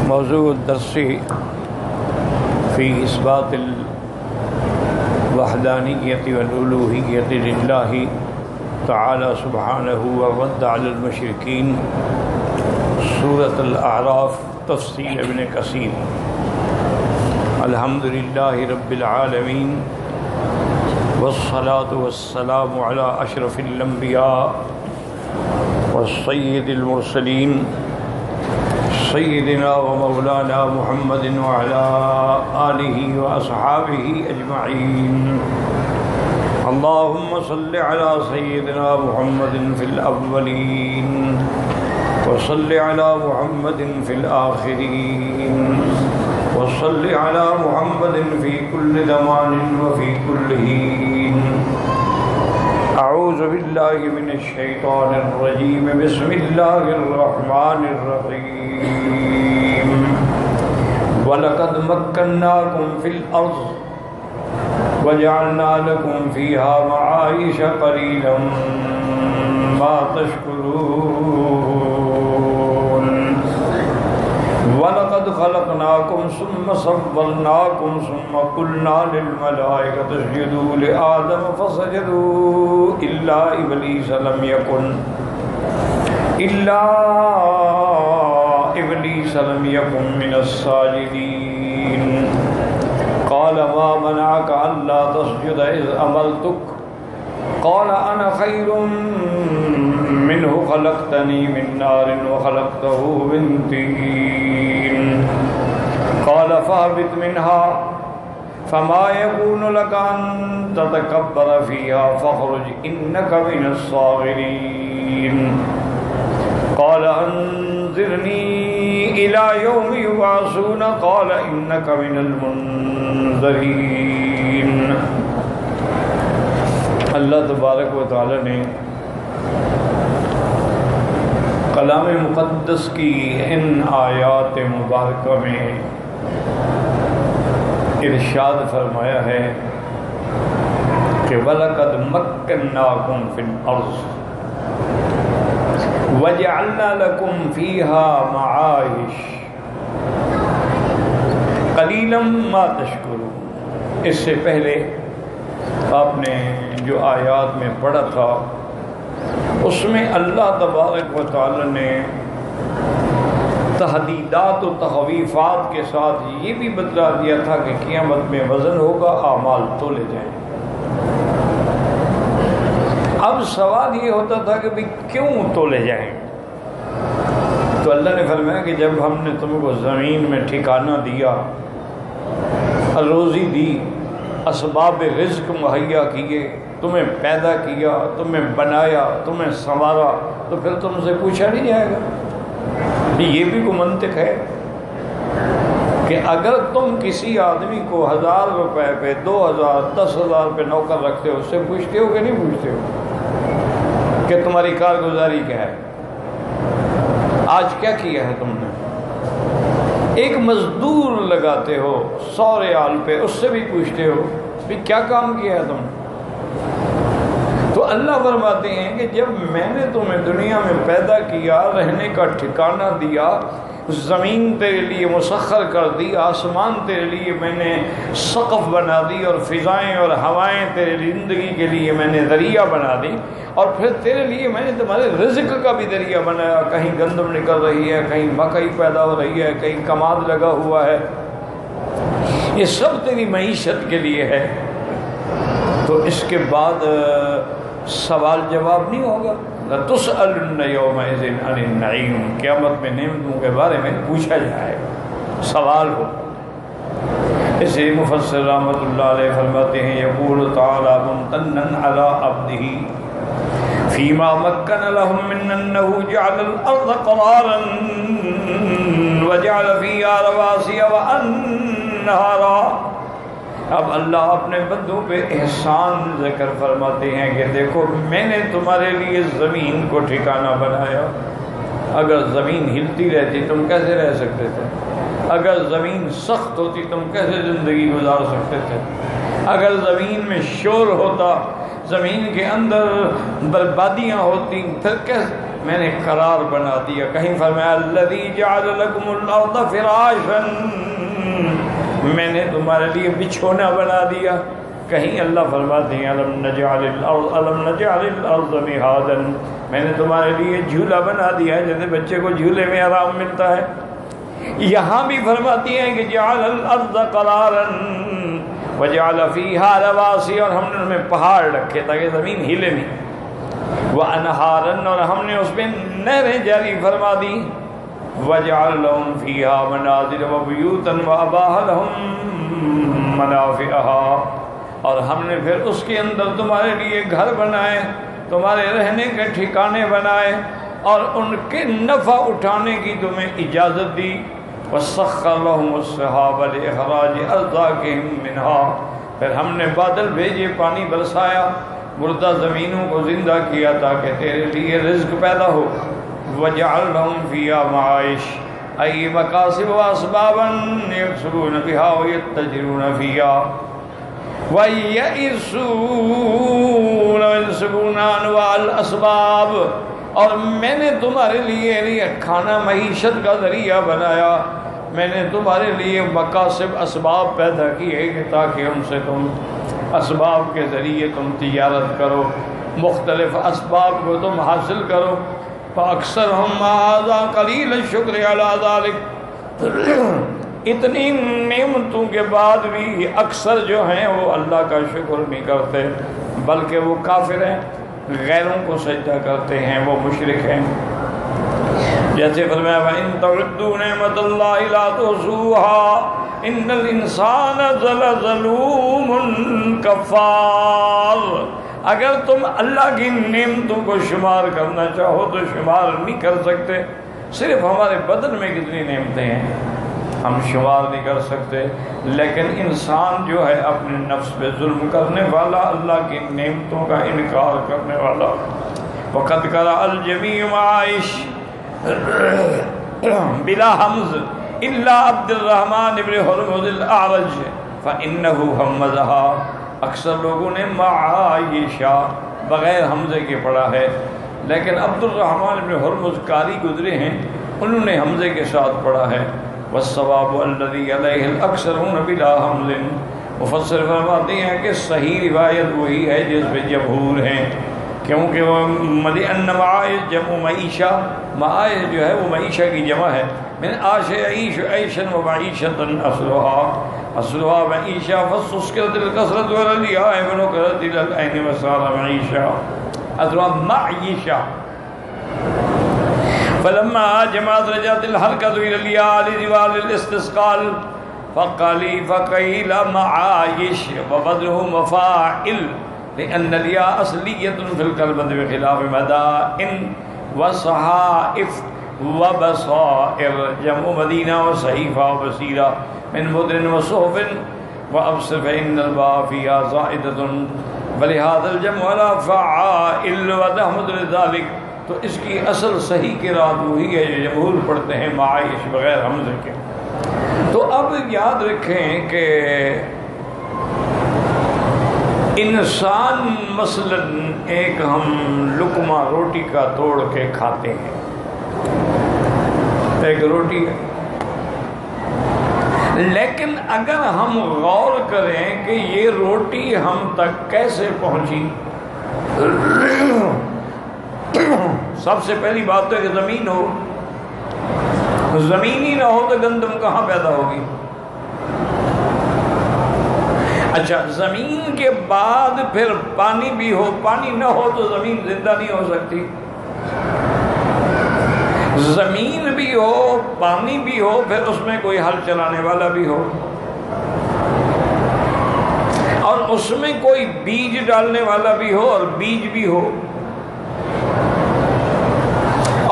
موضوع الدرس فی اثبات الوحدانیت والالوہیت للہ تعالی سبحانہ والرد علی المشرکین، سورۃ الاعراف، تفسیر ابن کثیر۔ الحمدللہ رب العالمین والصلاة والسلام علی اشرف الانبیاء والسید المرسلین سیدنا و مولانا محمد وعلى آلہ واصحابہ اجمعین۔ اللہم صل علی سیدنا محمد فی الاولین وصل علی محمد فی الآخرین وصل علی محمد فی کل زمان وفی کل حین۔ اعوذ باللہ من الشیطان الرجیم، بسم اللہ الرحمن الرحیم۔ وَلَقَدْ مَكَّنَّاكُمْ فِي الْأَرْضِ وَجَعَلْنَا لَكُمْ فِيهَا مَعَائِشَ قَلِيلًا مَا تَشْكُرُونَ۔ وَلَقَدْ خَلَقْنَاكُمْ ثُمَّ صَوَّرْنَاكُمْ ثُمَّ قُلْنَا لِلْمَلَائِكَةِ اسْجُدُوا لِآدَمَ فَسَجَدُوا إِلَّا إِبْلِيسَ لم يكن من الساجدين۔ قال ما منعك ألا تسجد إذ أمرتك؟ قال أنا خير منه خلقتني من نار وخلقته من طين۔ قال فاهبط منها فما يكون لك أن تتكبر فيها فاخرج إنك من الصاغرين۔ قال انظرني إلى يوم يبعثون قال إنك من المنظرين۔ اللہ تبارک و تعالی نے کلام مقدس کی ان آیات مبارکہ میں ارشاد فرمایا ہے کہ وَلَقَدْ مَكَّنَّاكُمْ فِي الْأَرْضِ وَجَعَلْنَا لَكُمْ فِيهَا مَعَائِشَ قَلِيلًا مَا تَشْكُرُونَ۔ اس سے پہلے آپ نے جو آیات میں پڑھا تھا اس میں اللہ تبارک و تعالی نے تہدیدات و تخویفات کے ساتھ یہ بھی بتلا دیا تھا کہ قیامت میں وزن ہوگا، اعمال تولے جائیں۔ اب سوال یہ ہوتا تھا کہ بھی کیوں تولے جائیں؟ تو اللہ نے فرمایا کہ جب ہم نے تم کو زمین میں ٹھکانہ دیا، روزی دی، اسباب رزق مہیا کیے، تمہیں پیدا کیا، تمہیں بنایا، تمہیں سنوارا، تو پھر تم سے پوچھا نہیں جائے گا؟ یہ بھی کوئی منطق ہے کہ اگر تم کسی آدمی کو 1000 روپے پہ 2000 10,000 پہ نوکر رکھتے ہو، اس سے پوچھتے ہو کہ نہیں پوچھتے ہو کہ تمہاری کارگزاری کیا ہے، آج کیا کیا ہے تم نے؟ ایک مزدور لگاتے ہو 100 ریال پہ، اس سے بھی پوچھتے ہو کہ کیا کام کیا ہے تم؟ تو اللہ فرماتے ہیں کہ جب میں نے تمہیں دنیا میں پیدا کیا، رہنے کا ٹھکانہ دیا، زمین تیرے لیے مسخر کر دی، آسمان تیرے لیے میں نے سقف بنا دی، اور فضائیں اور ہوائیں تیرے زندگی کے لیے میں نے ذریعہ بنا دی، اور پھر تیرے لیے میں نے تمہارے رزق کا بھی ذریعہ بنایا، کہیں گندم نکل رہی ہے، کہیں مکئی پیدا ہو رہی ہے، کہیں کماد لگا ہوا ہے، یہ سب تیری معیشت کے لیے ہے۔ تو اس کے بعد سوال جواب نہیں ہوگا؟ لَتُسْأَلُنَّ يَوْمَئِذٍ عَنِ النَّعِيمِ، قیامت میں نعمتوں کے بارے میں پوچھا جائے گا، سوال ہو۔ اسے مفسر رحمۃ اللہ علیہ فرماتے ہیں یقول تعالیٰ ممتناً علی عبدہ فیما مکن لہم من انہ جعل الارض قرارا وجعل فیہا رواسی وانہارا۔ اب اللہ اپنے بندوں پہ احسان ذکر فرماتے ہیں کہ دیکھو میں نے تمہارے لیے زمین کو ٹھکانہ بنایا۔ اگر زمین ہلتی رہتی تم کیسے رہ سکتے تھے؟ اگر زمین سخت ہوتی تم کیسے زندگی گزار سکتے تھے؟ اگر زمین میں شور ہوتا، زمین کے اندر بربادیاں ہوتی، پھر میں نے قرار بنا دیا. کہیں فرمایا الذی جعل لکم الارض فراشا, میں نے تمہارے لیے بچھونا بنا دیا. کہیں اللہ فرماتے ہیں الم نجعل الارض مہادا, میں نے تمہارے لیے جھولا بنا دیا ہے جیسے بچے کو جھولے میں آرام ملتا ہے. یہاں بھی فرماتی ہیں کہ جعل الارض قرارا وجعل فیہا رواسی, اور ہم نے ان میں پہاڑ رکھے تاکہ زمین ہلے نہیں. وانہارا, اور ہم نے اس میں نہریں جاری فرما دی. وجعل لهم فیہا منازل وبیوتا واباح لهم منافعها, اور ہم نے پھر اس کے اندر تمہارے لیے گھر بنائے, تمہارے رہنے کے ٹھکانے بنائے, اور ان کے نفع اٹھانے کی تمہیں اجازت دی. وَسَخَّرَ لَهُمُ السَّحَابَ لِإِخْرَاجِ أَرْضَاكِهِمْ مِنْهَا, پھر ہم نے بادل بھیجے, پانی برسایا, مردہ زمینوں کو زندہ کیا تاکہ تیرے لیے رزق پیدا ہو. وَجَعَلْ لَهُمْ فِيهَا مَعَائِشَ أَيْ مَكَاسِبَ وَأَسْبَابًا يَكْسُبُونَ بِهَا وَيَتَّجِرُونَ فِيهَا وَيَئِسُونَ وَيَنْسِبُونَ أَنْوَاعَ الْأَسْبَابِ, اور میں نے تمہارے لیے کھانا معیشت کا ذریعہ بنایا. میں نے تمہارے لیے مکاسب اسباب پیدا کیے کہ تاکہ ان سے تم اسباب کے ذریعے تم تجارت کرو, مختلف اسباب کو تم حاصل کرو. فَأَكْثَرْهُمْ مَا قَلِيلَ الشُّكْرِ عَلَىٰ ذَلِكَ, اتنی نعمتوں کے بعد بھی اکثر جو ہیں وہ اللہ کا شکر نہیں کرتے, بلکہ وہ کافر ہیں, غیروں کو سجدہ کرتے ہیں, وہ مشرک ہیں. جیسے فرمایا وَإِن تَعُدُّوا نِعْمَتَ اللَّهِ لَا تُحْصُوهَا إِنَّ الْإِنسَانَ لَظَلُومٌ كَفَّارٌ, اگر تم اللہ کی نعمتوں کو شمار کرنا چاہو تو شمار نہیں کر سکتے. صرف ہمارے بدن میں کتنی نعمتیں ہیں ہم شمار نہیں کر سکتے, لیکن انسان جو ہے اپنے نفس پہ ظلم کرنے والا, اللہ کی نعمتوں کا انکار کرنے والا. وَقَدْ قَرَأَ الْجَمِيعُ مَعَائِشَ بلا حمز الا عبد الرحمن بن ہرمز الاعرج فانه حمزها, اکثر لوگوں نے معایشہ بغیر حمزے کے پڑھا ہے, لیکن عبد الرحمن بن ہرمز قاری گزرے ہیں, انہوں نے حمزے کے ساتھ پڑھا ہے. والصواب الذي عليه الاكثرون بلا حمز, مفسر فرماتے ہیں کہ صحیح روایت وہی ہے جس پہ جمہور ہیں, کیونکہ وہ ان معائش جمع معیشہ, معائش جو ہے وہ معیشہ کی جمع ہے. من عاش یعیش عیشا و معیشتا اصلها معیشہ فسسکرت الکسرت وللیاء ونکرت العین وصار معیشہ اصلها معیشہ. فلما جمعت رجعت الحركة إلى الياء لزوال الاستثقال فقيل معايش وبدله مفاعل لأن الياء أصلية في الكلمة بخلاف مدائن وصحائف وبصائر جمع مدينة وصحيفة وبصيرة من مدن وصحف وأبصر فإن الباء فيها زائدة ولهذا الجمع على فعائل ونحمد لذلك. تو اس کی اصل صحیح قرات وہی ہے جو جمہور پڑھتے ہیں معائش بغیر حمزے کے. تو اب یاد رکھیں کہ انسان مثلا ایک ہم لقمہ روٹی کا توڑ کے کھاتے ہیں, ایک روٹی ہے, لیکن اگر ہم غور کریں کہ یہ روٹی ہم تک کیسے پہنچی, سب سے پہلی بات تو ہے کہ زمین ہو, زمین ہی نہ ہو تو گندم کہاں پیدا ہوگی. اچھا, زمین کے بعد پھر پانی بھی ہو, پانی نہ ہو تو زمین زندہ نہیں ہو سکتی. زمین بھی ہو, پانی بھی ہو, پھر اس میں کوئی ہل چلانے والا بھی ہو, اور اس میں کوئی بیج ڈالنے والا بھی ہو اور بیج بھی ہو,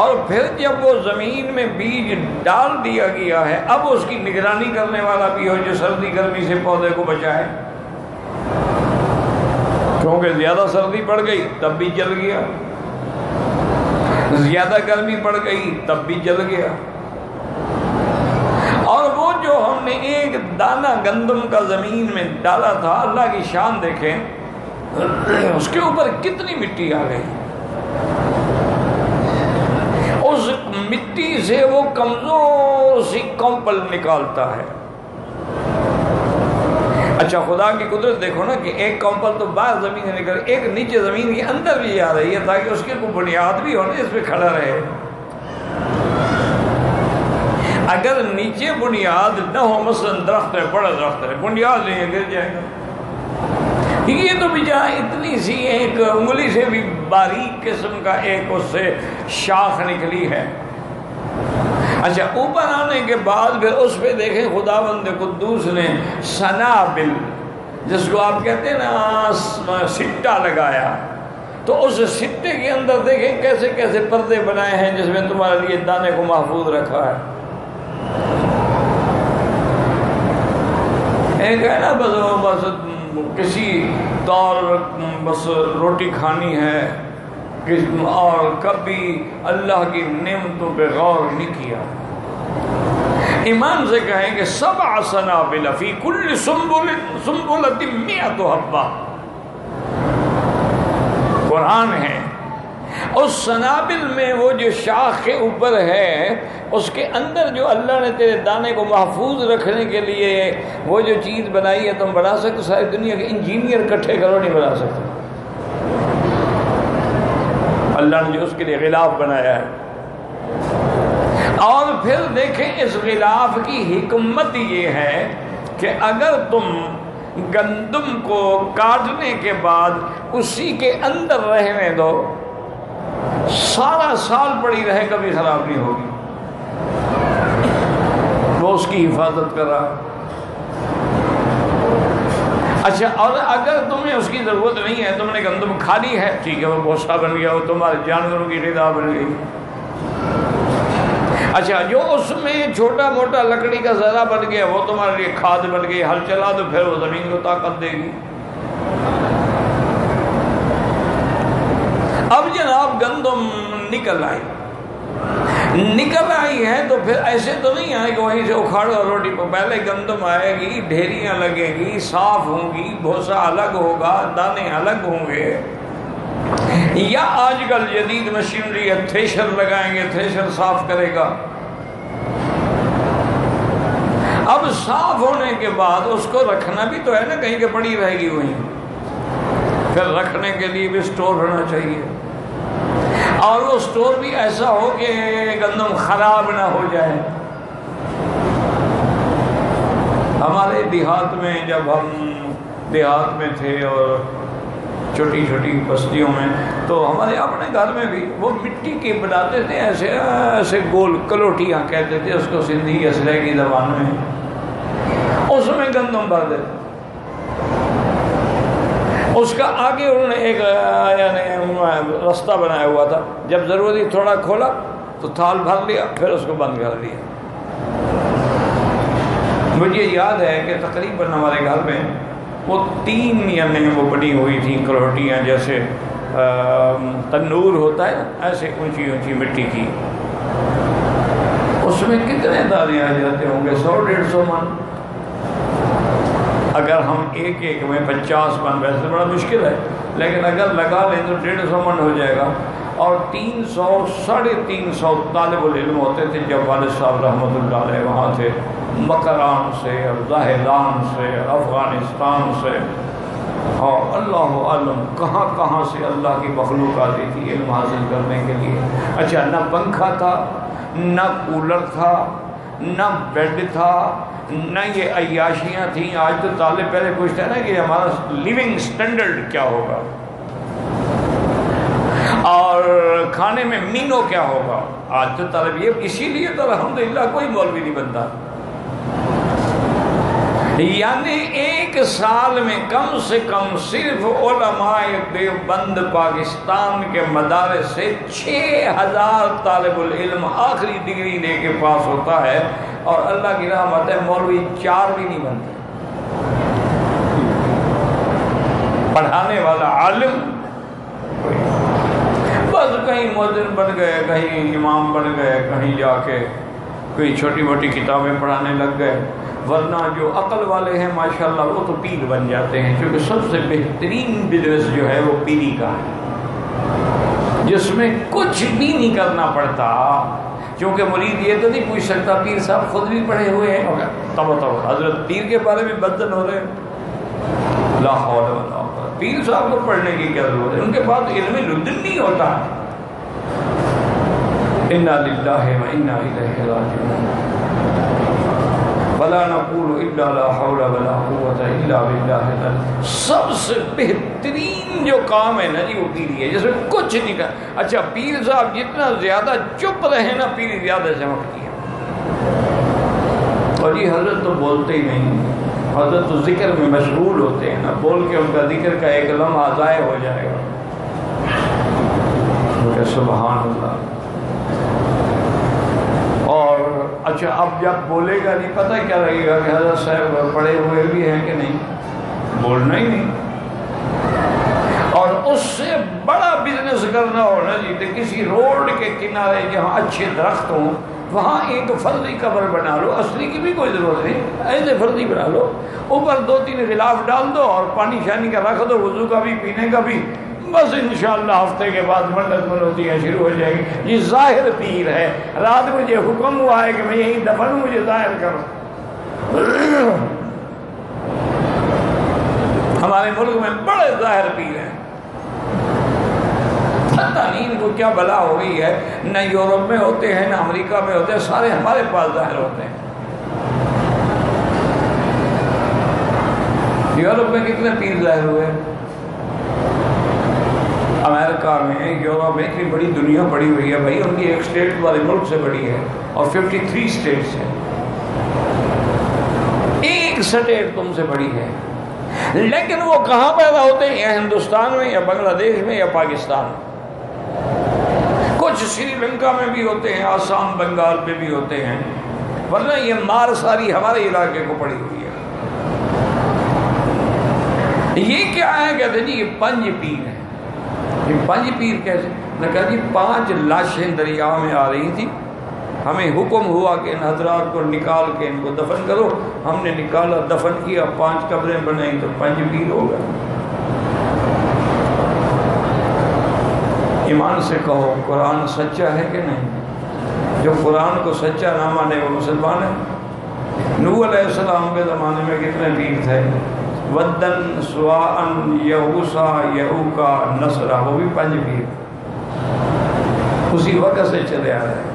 اور پھر جب وہ زمین میں بیج ڈال دیا گیا ہے اب اس کی نگرانی کرنے والا بھی ہو جو سردی گرمی سے پودے کو بچائے, کیونکہ زیادہ سردی پڑ گئی تب بھی جل گیا, زیادہ گرمی پڑ گئی تب بھی جل گیا. اور وہ جو ہم نے ایک دانہ گندم کا زمین میں ڈالا تھا, اللہ کی شان دیکھیں اس کے اوپر کتنی مٹی آ گئی. مٹی سے وہ کمزور سی کمپل نکالتا ہے. اچھا خدا کی قدرت دیکھو نا کہ ایک کمپل تو باہر زمین سے نکل ایک نیچے زمین کے اندر بھی آ رہی ہے تاکہ اس کی کوئی بنیاد بھی ہو اس پہ کھڑا رہے. اگر نیچے بنیاد نہ ہو، مثلا درخت ہے، بڑا درخت ہے، بنیاد نہیں ہے، گر جائے گا. یہ تو بجا اتنی سی ایک انگلی سے بھی باریک قسم کا ایک اس سے شاخ نکلی ہے. اچھا اوپر آنے کے بعد پھر اس پہ دیکھیں خداوند قدوس نے سنابل، جس کو آپ کہتے ہیں نا سٹا لگایا، تو اس سٹے کے اندر دیکھیں کیسے کیسے پردے بنائے ہیں جس میں تمہارے لیے دانے کو محفوظ رکھا ہے. ایک ہے نا بس کسی طور بس روٹی کھانی ہے اور کبھی اللہ کی نعمتوں پہ غور نہیں کیا. ایمان سے کہیں کہ 7 سنابل فی کل سنبلۃ 100 حبہ قرآن ہے. اس سنابل میں وہ جو شاخ کے اوپر ہے اس کے اندر جو اللہ نے تیرے دانے کو محفوظ رکھنے کے لیے وہ جو چیز بنائی ہے تم بنا سکتے. ساری دنیا کے انجینئر اکٹھے کرو نہیں بنا سکتے. اللہ نے جو اس کے لیے غلاف بنایا ہے. اور پھر دیکھیں اس غلاف کی حکمت یہ ہے کہ اگر تم گندم کو کاٹنے کے بعد اسی کے اندر رہنے دو، سارا سال پڑی رہے کبھی خراب نہیں ہوگی. وہ اس کی حفاظت کر رہا. اچھا اور اگر تمہیں اس کی ضرورت نہیں ہے، تم نے گندم کھا لی ہے، ٹھیک ہے وہ بھوسا بن گیا، وہ تمہارے جانوروں کی غذا بن گئی. اچھا جو اس میں چھوٹا موٹا لکڑی کا ذرہ بن گیا وہ تمہارے لیے کھاد بن گئی. ہل چلا تو پھر وہ زمین کو طاقت دے گی. اب جناب گندم نکل آئی ہے تو پھر ایسے تو نہیں آئے کہ وہیں سے اکھاڑو اور روٹی پہ. پہلے گندم آئے گی، ڈھیریاں لگیں گی، صاف ہوں گی، بھوسا الگ ہوگا، دانے الگ ہوں گے. یا آج کل جدید مشینری ہے، تھریشر لگائیں گے، تھریشر صاف کرے گا. اب صاف ہونے کے بعد اس کو رکھنا بھی تو ہے نا، کہیں کہ پڑی رہے گی وہیں. پھر رکھنے کے لیے بھی سٹور ہونا چاہیے، اور وہ سٹور بھی ایسا ہو کہ گندم خراب نہ ہو جائے. ہمارے دیہات میں جب ہم دیہات میں تھے اور چھوٹی چھوٹی بستیوں میں، تو ہمارے اپنے گھر میں بھی وہ مٹی کے بناتے تھے، ایسے ایسے گول کلوٹیاں کہتے تھے اس کو سندھی اسلحے کی زبان میں. اس میں گندم بھر دیتے. اس کا آگے انہوں نے ایک یعنی رستہ بنایا ہوا تھا، جب ضروری تھوڑا کھولا تو تھال بھر لیا، پھر اس کو بند کر دیا. مجھے یاد ہے کہ تقریباً ہمارے گھر میں وہ 3 یعنی وہ بنی ہوئی تھیں کلوٹیاں، جیسے تنور ہوتا ہے ایسے اونچی اونچی مٹی کی. اس میں کتنے دانے آ جاتے ہوں گے؟ 100-150 من. اگر ہم ایک میں 50 من، ویسے بڑا مشکل ہے لیکن اگر لگا لیں تو 150 من ہو جائے گا. اور 300-350 طالب العلم ہوتے تھے جب والد صاحب رحمۃ اللہ علیہ وہاں تھے، مکران سے اور زاہدان سے اور افغانستان سے، اور اللہ عالم کہاں کہاں سے اللہ کی مخلوق آتی تھی علم حاصل کرنے کے لیے. اچھا نہ پنکھا تھا، نہ کولر تھا، نہ بیڈ تھا، نہ یہ عیاشیاں تھیں. آج تو طالب پہلے پوچھتا ہے نا کہ ہمارا لیونگ سٹینڈرڈ کیا ہوگا اور کھانے میں مینو کیا ہوگا. آج تو طالب یہ اسی لیے تو الحمدللہ کوئی مولوی نہیں بنتا. یعنی 1 سال میں کم سے کم صرف علماء دیوبند پاکستان کے مدارس سے 6000 طالب العلم آخری ڈگری لے کے پاس ہوتا ہے، اور اللہ کی رحمت ہے مولوی 4 بھی نہیں بنتے. پڑھانے والا عالم بس کہیں مؤذن بن گئے، کہیں امام بن گئے، کہیں جا کے کوئی چھوٹی موٹی کتابیں پڑھانے لگ گئے. ورنہ جو عقل والے ہیں ماشاءاللہ وہ تو پیر بن جاتے ہیں، کیونکہ سب سے بہترین بزنس جو ہے وہ پیری کا ہے، جس میں کچھ بھی نہیں کرنا پڑتا. چونکہ مرید یہ تو نہیں پوچھ سکتا پیر صاحب خود بھی پڑھے ہوئے ہیں، تب حضرت پیر کے بارے میں بدن ہو رہے ہیں، لا حول ولا قوت۔ پیر صاحب کو پڑھنے کی کیا ضرورت ہے، ان کے پاس علم لدن نہیں ہوتا۔ انا للہ و انا الیہ راجعون، ولا نقول الا لا حول ولا قوت الا باللہ۔ سب سے بہترین جو کام ہے نا جی وہ پیری ہے، جس میں کچھ نہیں کر۔ اچھا پیر صاحب جتنا زیادہ چپ رہے نا پیری زیادہ چمکتی ہے۔ اور جی حضرت تو بولتے ہی نہیں، حضرت تو ذکر میں مشغول ہوتے ہیں نا، بول کے ان کا ذکر کا ایک لمحہ ضائع ہو جائے گا۔ سبحان اللہ۔ اور اچھا اب جب بولے گا نہیں پتہ کیا لگے گا کہ حضرت صاحب پڑھے ہوئے بھی ہیں کہ نہیں، بولنا ہی نہیں۔ اور اس سے بڑا بزنس کرنا ہو نا جی، تو کسی روڈ کے کنارے جہاں اچھے درخت ہوں وہاں ایک فرضی قبر بنا لو، اصلی کی بھی کوئی ضرورت نہیں، ایسے فرضی بنا لو، اوپر 2-3 غلاف ڈال دو اور پانی شانی کا رکھ دو، وضو کا بھی پینے کا بھی، بس انشاءاللہ ہفتے کے بعد منت منوتیاں شروع ہو جائیں گی۔ یہ ظاہر پیر ہے، رات مجھے حکم ہوا ہے کہ میں یہیں دفن ہوں، مجھے ظاہر کرو۔ ہمارے ملک میں بڑے ظاہر پیر ہیں، پتہ نہیں ان کو کیا بلا ہو گئی ہے، نہ یورپ میں ہوتے ہیں نہ امریکہ میں ہوتے ہیں، سارے ہمارے پاس ظاہر ہوتے ہیں۔ یورپ میں کتنے پیر ظاہر ہوئے، امریکہ میں، یورپ میں، اتنی بڑی دنیا پڑی ہوئی ہے بھائی، ان کی ایک سٹیٹ والے ملک سے بڑی ہے اور 53 سٹیٹس ہیں، ایک سٹیٹ تم سے بڑی ہے، لیکن وہ کہاں پیدا ہوتے ہیں، یا ہندوستان میں یا بنگلہ دیش میں یا پاکستان میں، کچھ سری لنکا میں بھی ہوتے ہیں، آسام بنگال میں بھی ہوتے ہیں، ورنہ یہ مار ساری ہمارے علاقے کو پڑی ہوئی ہے۔ یہ کیا ہے، کہتے ہیں جی یہ 5 پیر ہیں۔ یہ 5 پیر کیسے؟ نے کہا جی 5 لاشیں دریا میں آ رہی تھی، ہمیں حکم ہوا کہ ان حضرات کو نکال کے ان کو دفن کرو، ہم نے نکالا، دفن کیا، 5 قبریں بنائیں تو 5 پیر ہو گئے۔ ایمان سے کہو قرآن سچا ہے کہ نہیں؟ جو قرآن کو سچا نہ مانے وہ مسلمان ہے۔ نوح علیہ السلام کے زمانے میں کتنے پیر تھے، ودن، سواعن، یہوسا، یہوکا، نصرہ، وہ بھی 5 پیر اسی وقت سے چلے آ رہے ہیں۔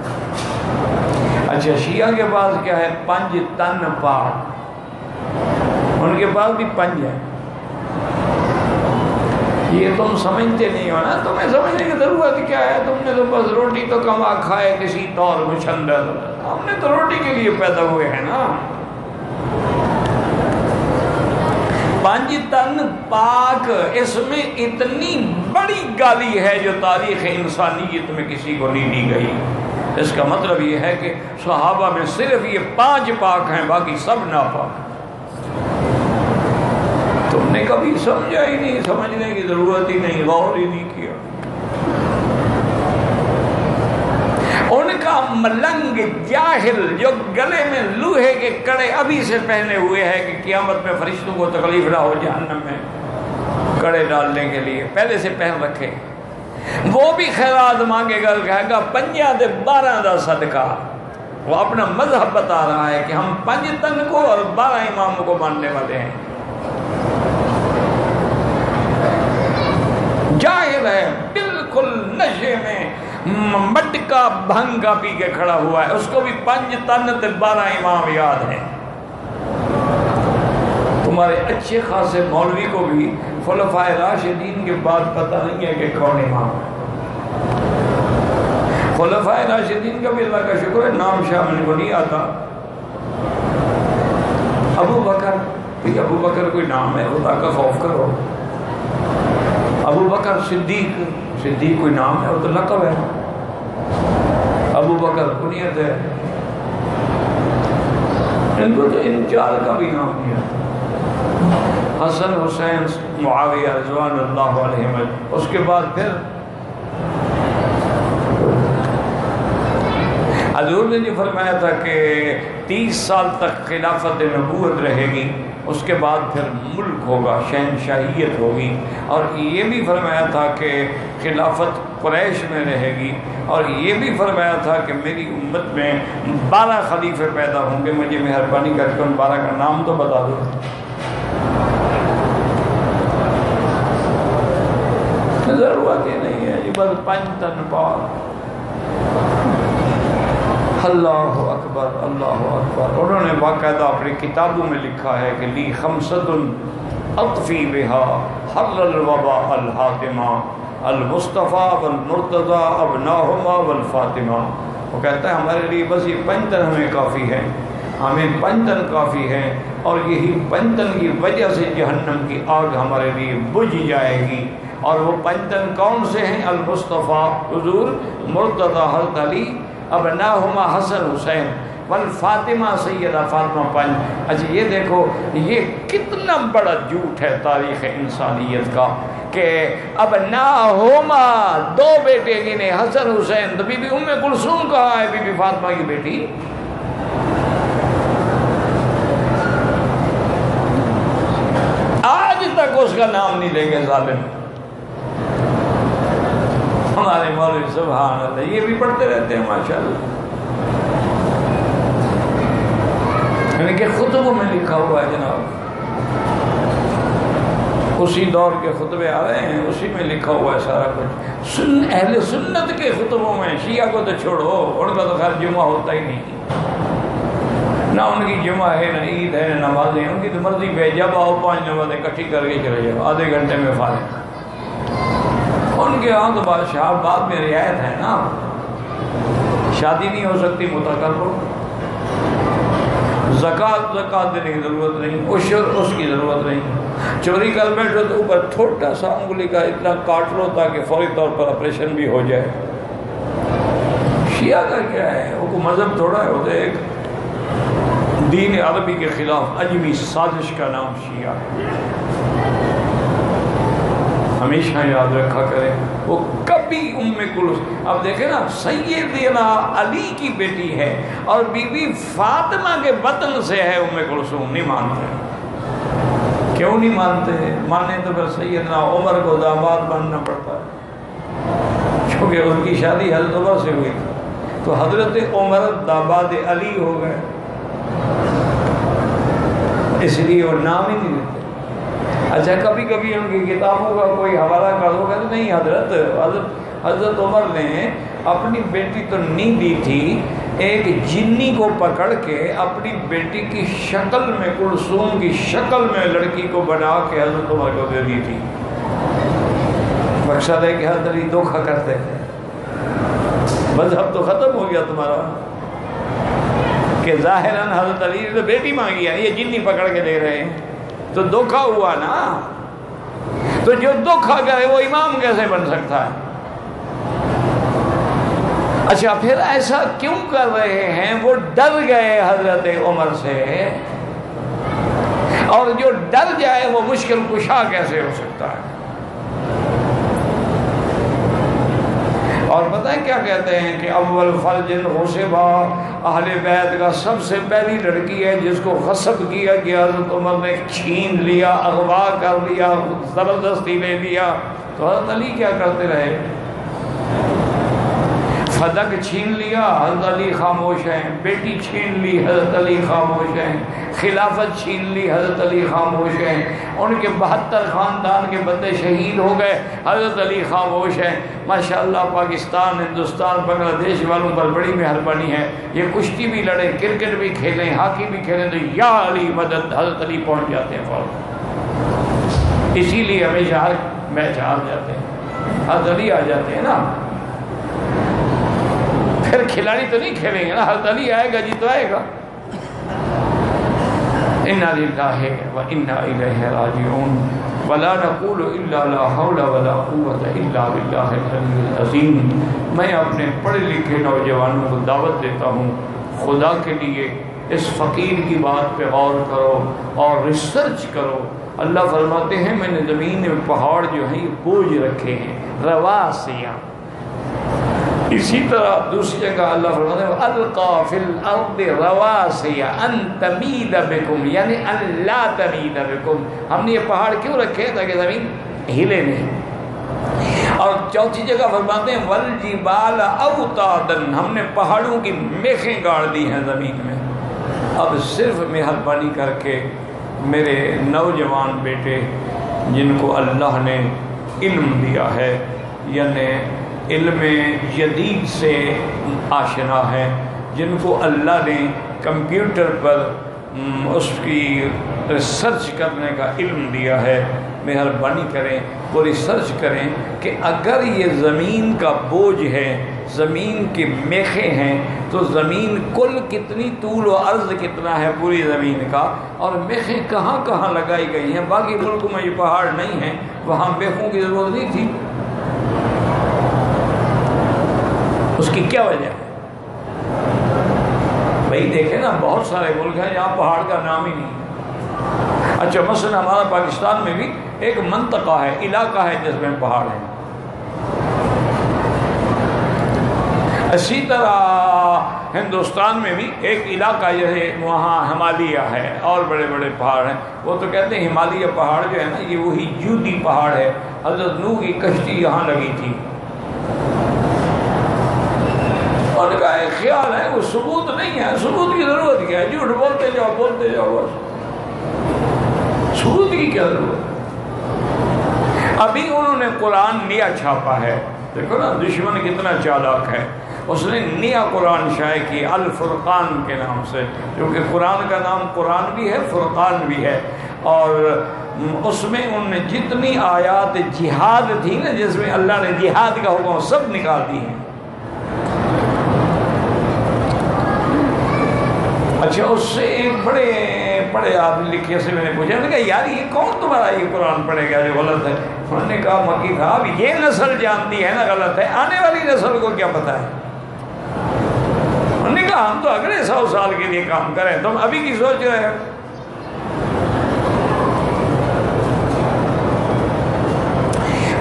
اچھا شیعہ کے پاس کیا ہے، 5 تن پاک، ان کے پاس بھی 5 ہیں۔ یہ تم سمجھتے نہیں ہو نا، تمہیں سمجھنے کی ضرورت کیا ہے، تم نے تو بس روٹی تو کما کھائے کسی طور مشندر، ہم نے تو روٹی کے لیے پیدا ہوئے ہیں نا۔ 5 تن پاک، اس میں اتنی بڑی گالی ہے جو تاریخ انسانیت میں کسی کو نہیں دی گئی۔ اس کا مطلب یہ ہے کہ صحابہ میں صرف یہ 5 پاک ہیں، باقی سب ناپاک۔ تم نے کبھی سمجھا ہی نہیں، سمجھنے کی ضرورت ہی نہیں، غور ہی نہیں کیا۔ ان کا ملنگ جاہل جو گلے میں لوہے کے کڑے ابھی سے پہنے ہوئے ہے کہ قیامت میں فرشتوں کو تکلیف نہ ہو جہنم میں کڑے ڈالنے کے لیے پہلے سے پہن رکھے، وہ بھی خیرات مانگے گا، کہے گا 5 دے 12 دا صدقہ۔ وہ اپنا مذہب بتا رہا ہے کہ ہم 5 تن کو اور 12 اماموں کو ماننے والے ہیں۔ جاہل ہے، بالکل نشے میں مٹکا بھنگا پی کے کھڑا ہوا ہے، اس کو بھی 5 تن تے 12 امام یاد ہیں۔ تمہارے اچھے خاصے مولوی کو بھی خلفائے راشدین کے بعد پتہ نہیں ہے کہ کون امام ہے۔ خلفائے راشدین کا بھی اللہ کا شکر ہے نام شامل کو نہیں آتا۔ ابو بکر، ابو بکر کوئی نام ہے، خدا کا خوف کرو۔ ابو بکر صدیق، صدیق کوئی نام ہے، وہ تو لقب ہے۔ ابو بکر کنیت ہے، ان کو تو ان 4 کا بھی نام نہیں ہے۔ حسن، حسین، معاویہ رضوان اللہ علیہم، اس کے بعد پھر حضور نے جو فرمایا تھا کہ 30 سال تک خلافت نبوت رہے گی، اس کے بعد پھر ملک ہوگا، شہنشاہیت ہوگی، اور یہ بھی فرمایا تھا کہ خلافت قریش میں رہے گی، اور یہ بھی فرمایا تھا کہ میری امت میں 12 خلیفے پیدا ہوں گے، مجھے مہربانی کر کے ان 12 کا نام تو بتا دو۔ نظر ہوا کہ نہیں ہے جی، بس 5 تن پاک۔ اللہ اکبر اللہ اکبر۔ انہوں نے باقاعدہ اپنی کتابوں میں لکھا ہے کہ لی خمسۃ اطفی بہا حر الوبا الحاتمہ المصطفیٰ والمرتضیٰ ابناہما والفاطمہ۔ وہ کہتا ہے ہمارے لیے بس یہ 5 تن ہمیں کافی ہے، ہمیں 5 تن کافی ہے، اور یہی 5 تن کی وجہ سے جہنم کی آگ ہمارے لیے بجھ جائے گی۔ اور وہ 5 تن کون سے ہیں؟ المصطفیٰ حضور، مرتضیٰ حضرت علی، ابناہما حسن حسین، والفاطمہ سیدہ فاطمہ 5۔ اچھا یہ دیکھو یہ کتنا بڑا جھوٹ ہے تاریخ انسانیت کا کہ ابناہما 2 بیٹے گنے، حسن حسین، تو بی بی ام کلثوم کہاں ہے؟ بی بی فاطمہ کی بیٹی۔ آج تک اس کا نام نہیں لیں گے ظالم ہمارے مولوی، سبحان اللہ، یہ بھی پڑھتے رہتے ہیں ماشاءاللہ، یعنی کہ خطبوں میں لکھا ہوا ہے جناب، اسی دور کے خطبے آ رہے ہیں، اسی میں لکھا ہوا ہے سارا کچھ۔ اہل سنت کے خطبوں میں، شیعہ کو تو چھوڑو، ان کا تو خیر جمعہ ہوتا ہی نہیں، نہ ان کی جمعہ ہے، نہ عید ہے، نہ نمازیں، ان کی تو مرضی پہ جب آؤ 5 نمازیں اکٹھی کر کے چلے جاؤ، آدھے گھنٹے میں فارغ۔ ان کے ہاں تو بادشاہ بعد میں رعایت ہے نا، شادی نہیں ہو سکتی متع کر لو، زکوٰۃ دینے کی ضرورت نہیں، عشر اس کی ضرورت نہیں، چوری کر بیٹھو تو اوپر چھوٹا سا انگلی کا اتنا کاٹ لو تاکہ فوری طور پر آپریشن بھی ہو جائے۔ شیعہ کا کیا ہے؟ وہ کو مذہب تھوڑا ہے، ہوتے ایک دین عربی کے خلاف عجمی سازش کا نام شیعہ۔ ہمیشہ یاد رکھا کریں، وہ کبھی ام کلثوم، اب دیکھیں نا، سیدنا علی کی بیٹی ہے اور بی بی فاطمہ کے بطن سے ہے ام کلثوم، نہیں مانتے۔ کیوں نہیں مانتے؟ مانے تو پھر سیدنا عمر کو داماد بننا پڑتا ہے، کیونکہ ان کی شادی حضرت عمر سے ہوئی تھی، تو حضرت عمر داماد علی ہو گئے، اس لیے وہ نام ہی نہیں دیتے۔ اچھا کبھی کبھی ان کی کتابوں کا کوئی حوالہ کر دو، کہتے نہیں، حضرت عمر نے اپنی بیٹی تو نہیں دی تھی، ایک جنی کو پکڑ کے اپنی بیٹی کی شکل میں، کلثوم کی شکل میں لڑکی کو بنا کے حضرت عمر کو دے دی تھی۔ مقصد ہے کہ حضرت علی دھوکہ کرتے تھے، مذہب تو ختم ہو گیا تمہارا، کہ ظاہراً حضرت علی نے تو بیٹی مانگی ہے، یہ جنی پکڑ کے دے رہے ہیں، تو دھوکہ ہوا نا۔ تو جو دھوکہ کرے وہ امام کیسے بن سکتا ہے؟ اچھا پھر ایسا کیوں کر رہے ہیں؟ وہ ڈر گئے حضرت عمر سے، اور جو ڈر جائے وہ مشکل کشا کیسے ہو سکتا ہے؟ اور پتہ ہے کیا کہتے ہیں کہ اول فرج غصبہ، اہل بیت کا سب سے پہلی لڑکی ہے جس کو غصب کیا گیا، حضرت عمر نے چھین لیا، اغوا کر لیا، زبردستی لے لیا۔ تو حضرت علی کیا کرتے رہے؟ فدق چھین لیا، حضرت علی خاموش ہیں، بیٹی چھین لی، حضرت علی خاموش ہیں، خلافت چھین لی، حضرت علی خاموش ہیں، ان کے 72 خاندان کے بندے شہید ہو گئے، حضرت علی خاموش ہیں۔ ماشاءاللہ پاکستان، ہندوستان، بنگلہ دیش والوں پر بڑی مہربانی ہے، یہ کشتی بھی لڑیں، کرکٹ بھی کھیلیں، ہاکی بھی کھیلیں تو یا علی مدد، حضرت علی پہنچ جاتے ہیں فوراً، اسی لیے ہمیشہ ہر میچ ہار جاتے ہیں، حضرت علی آ جاتے ہیں نا۔ پھر کھلاڑی تو نہیں کھیلیں گے نا، حضرت علی آئے گا جی تو آئے گا۔ انا للہ و انا الیہ راجعون ولا نقول الا لا حول ولا قوت الا باللہ العلی العظیم۔ میں اپنے پڑھے لکھے نوجوانوں کو دعوت دیتا ہوں، خدا کے لیے اس فقیر کی بات پہ غور کرو اور ریسرچ کرو۔ اللہ فرماتے ہیں میں نے زمین میں پہاڑ جو ہیں یہ بوجھ رکھے ہیں، رواسیہ۔ اسی طرح دوسری جگہ اللہ فرماتے ہیں القا فی الارض رواسیہ ان تمید بکم، یعنی ان لا تمید بکم۔ ہم نے یہ پہاڑ کیوں رکھے تاکہ زمین ہلے نہیں، اور چوتھی جگہ فرماتے ہیں والجبال اوتادن، ہم نے پہاڑوں کی میخیں گاڑ دی ہیں زمین میں۔ اب صرف مہربانی کر کے میرے نوجوان بیٹے جن کو اللہ نے علم دیا ہے، یعنی علم جدید سے آشنا ہے، جن کو اللہ نے کمپیوٹر پر اس کی ریسرچ کرنے کا علم دیا ہے، مہربانی کریں وہ ریسرچ کریں کہ اگر یہ زمین کا بوجھ ہے، زمین کی میخیں ہیں، تو زمین کل کتنی طول و عرض کتنا ہے پوری زمین کا، اور میخیں کہاں کہاں لگائی گئی ہیں۔ باقی ملکوں میں یہ پہاڑ نہیں ہیں، وہاں میخوں کی ضرورت نہیں تھی۔ اس کی کیا وجہ ہے؟ بھائی دیکھیں نا، بہت سارے ملک ہیں جہاں پہاڑ کا نام ہی نہیں۔ اچھا مثلا ہمارا پاکستان میں بھی ایک منطقہ ہے، علاقہ ہے جس میں پہاڑ ہیں۔ اسی طرح ہندوستان میں بھی ایک علاقہ ہے، وہاں ہمالیہ ہے اور بڑے بڑے پہاڑ ہیں۔ وہ تو کہتے ہیں ہمالیہ پہاڑ جو ہے نا، یہ وہی جودی پہاڑ ہے، حضرت نوح کی کشتی یہاں لگی تھی۔ اور کا خیال ہے وہ ثبوت نہیں ہے، ثبوت کی ضرورت کیا ہے؟ جھوٹ بولتے جاؤ بس، ثبوت کی کیا ضرورت؟ ابھی انہوں نے قرآن نیا چھاپا ہے، دیکھو نا دشمن کتنا چالاک ہے، اس نے نیا قرآن شائع کی الفرقان کے نام سے، کیونکہ قرآن کا نام قرآن بھی ہے، فرقان بھی ہے، اور اس میں ان نے جتنی آیات جہاد تھی نا، جس میں اللہ نے جہاد کا حکم، سب نکال دی ہیں۔ اچھا اس سے ایک بڑے آدمی لکھے سے میں نے پوچھا، میں نے کہا یار یہ کون تمہارا یہ قرآن پڑھے گا جو غلط ہے؟ انہوں نے کہا مکی صاحب یہ نسل جانتی ہے نا غلط ہے، آنے والی نسل کو کیا پتہ ہے؟ انہوں نے کہا ہم تو اگلے 100 سال کے لیے کام کریں، تم ابھی کی سوچ رہے ہو؟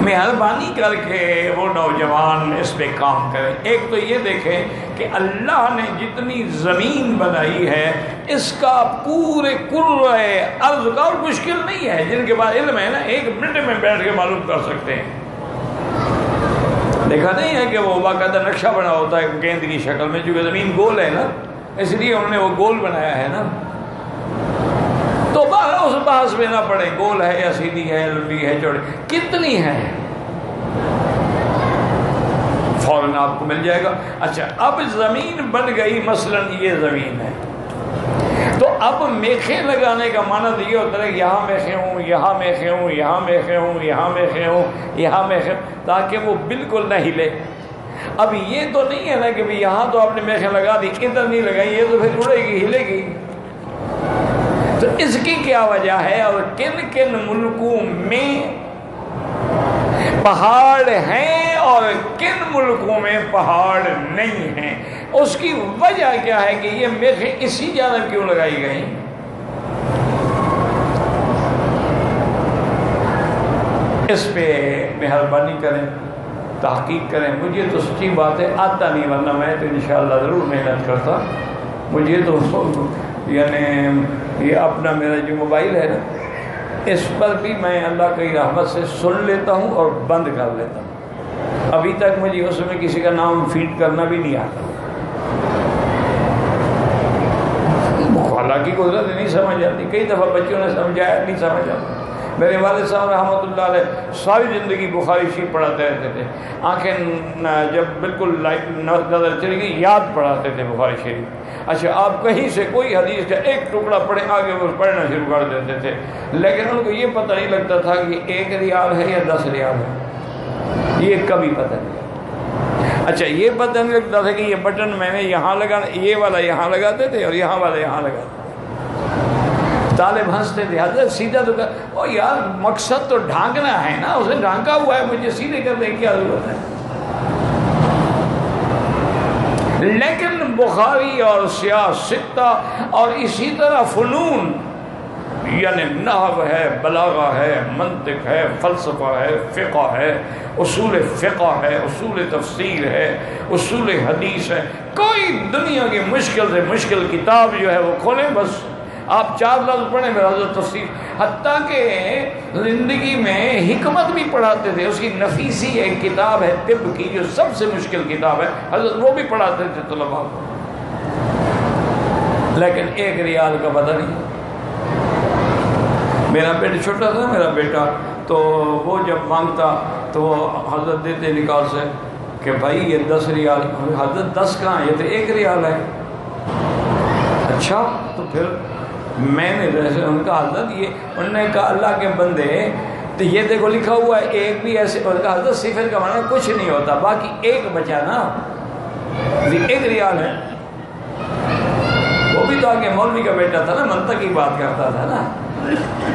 مہربانی کر کے وہ نوجوان اس پہ کام کریں۔ ایک تو یہ دیکھیں کہ اللہ نے جتنی زمین بنائی ہے اس کا پورے کرۂ ارض کا، اور مشکل نہیں ہے، جن کے پاس علم ہے نا 1 منٹ میں بیٹھ کے معلوم کر سکتے ہیں۔ دیکھا نہیں ہے کہ وہ باقاعدہ نقشہ بنا ہوتا ہے گیند کی شکل میں، چونکہ زمین گول ہے نا، اس لیے انہوں نے وہ گول بنایا ہے نا۔ تو اس بحث میں نہ پڑے گول ہے یا سیدھی ہے، لمبی ہے، چوڑی کتنی ہے، فوراً آپ کو مل جائے گا۔ اچھا اب زمین بن گئی، مثلا یہ زمین ہے، تو اب میخیں لگانے کا معنی یہ ہوتا ہے کہ یہاں میخیں ہوں، یہاں میخیں ہوں، یہاں میخیں ہوں، یہاں میخیں ہوں، یہاں میخیں، تاکہ وہ بالکل نہ ہلے۔ اب یہ تو نہیں ہے نا کہ یہاں تو آپ نے میخیں لگا دی، ادھر نہیں لگائی، یہ تو پھر اڑے گی، ہلے گی۔ تو اس کی کیا وجہ ہے، اور کن کن ملکوں میں پہاڑ ہیں اور کن ملکوں میں پہاڑ نہیں ہیں، اس کی وجہ کیا ہے کہ یہ میخیں اسی جانب کیوں لگائی گئی؟ اس پہ مہربانی کریں، تحقیق کریں۔ مجھے تو سچی بات ہے آتا نہیں، ورنہ میں تو انشاءاللہ ضرور محنت کرتا۔ مجھے تو یعنی یہ اپنا میرا جو موبائل ہے نا، اس پر بھی میں اللہ کی رحمت سے سن لیتا ہوں اور بند کر لیتا ہوں۔ ابھی تک مجھے اس میں کسی کا نام فیڈ کرنا بھی نہیں آتا۔ اللہ کی قدرت نہیں سمجھ آتی، کئی دفعہ بچوں نے سمجھایا نہیں سمجھ آتا۔ میرے والد صاحب رحمۃ اللہ علیہ ساری زندگی بخاری شریف پڑھاتے رہتے تھے، آنکھیں جب بالکل لائٹ نظر چلی گئی یاد پڑھاتے تھے بخاری شریف۔ اچھا آپ کہیں سے کوئی حدیث کا ایک ٹکڑا پڑھے، آگے وہ پڑھنا شروع کر دیتے تھے، لیکن ان کو یہ پتہ نہیں لگتا تھا کہ 1 ریال ہے یا 10 ریال ہے، یہ کبھی پتہ نہیں۔ اچھا یہ پتہ نہیں لگتا تھا کہ یہ بٹن میں نے یہاں لگانا، یہ والا یہاں لگاتے تھے اور یہاں والا یہاں لگاتے تھے۔ طالب ہنستے تھے، حضرت سیدھا تو کہا او یار مقصد تو ڈھانکنا ہے نا، اسے ڈھانکا ہوا ہے، مجھے سیدھے کرنے کی کیا ضرورت ہے؟ لیکن بخاری اور سیاہ ستہ اور اسی طرح فنون، یعنی نحو ہے، بلاغہ ہے، منطق ہے، فلسفہ ہے، فقہ ہے، اصول فقہ ہے، اصول تفسیر ہے، اصول حدیث ہے، کوئی دنیا کی مشکل سے مشکل کتاب جو ہے وہ کھولیں، بس آپ 4 لفظ پڑھیں میرا حضرت تفسیر، حتیٰ کہ زندگی میں حکمت بھی پڑھاتے تھے. اس کی نفیسی ایک کتاب ہے طب کی جو سب سے مشکل کتاب ہے، حضرت وہ بھی پڑھاتے تھے طلباء کو، لیکن 1 ریال کا پتہ نہیں. میرا بیٹا چھوٹا تھا، میرا بیٹا تو وہ جب مانگتا تو وہ حضرت دیتے نکال سے کہ بھائی یہ 10 ریال. حضرت 10 کہاں، یہ تو 1 ریال ہے. اچھا تو پھر میں نے جیسے ان کا حضرت یہ انہوں نے کہا اللہ کے بندے تو یہ دیکھو لکھا ہوا ہے ایک بھی ایسے، اور کہا حضرت صفر کا معنی کچھ نہیں ہوتا، باقی ایک بچا نا، 1 ریال ہے. وہ بھی تو آگے مولوی کا بیٹا تھا نا، منطق کی بات کرتا تھا نا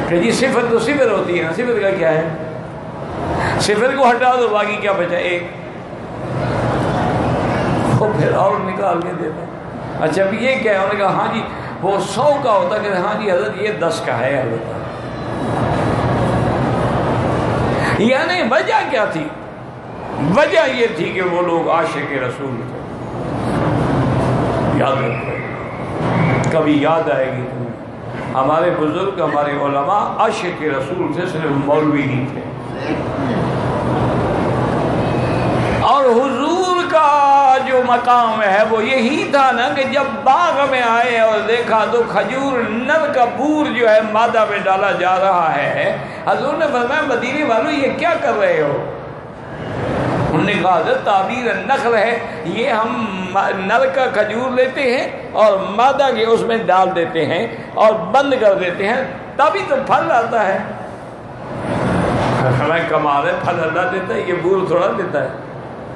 کہ جی صفر تو صفر ہوتی ہے نا، صفر کا کیا ہے، صفر کو ہٹا دو باقی کیا بچا 1. وہ پھر اور نکال کے دیتا. اچھا اب یہ کیا ہے، انہوں نے کہا ہاں جی وہ 100 کا ہوتا کہ ہاں جی حضرت یہ 10 کا ہے حضرت. یعنی وجہ کیا تھی؟ وجہ یہ تھی کہ وہ لوگ عاشق رسول تھے. یاد رکھو، کبھی یاد آئے گی تمہیں، ہمارے بزرگ ہمارے علماء عاشق رسول تھے، صرف مولوی نہیں تھے. اور حضور کا جو مقام ہے وہ یہی تھا نا کہ جب باغ میں آئے اور دیکھا تو کھجور نر کا بور جو ہے مادہ میں ڈالا جا رہا ہے. حضور نے فرمایا مدینے والوں یہ کیا کر رہے ہو؟ انہوں نے کہا حضرت تعبیر النخل ہے، یہ ہم نر کا کھجور لیتے ہیں اور مادہ کے اس میں ڈال دیتے ہیں اور بند کر دیتے ہیں تبھی تو پھل آتا ہے. ہمیں کمال ہے، پھل اللہ دیتا ہے، یہ بور تھوڑا دیتا ہے.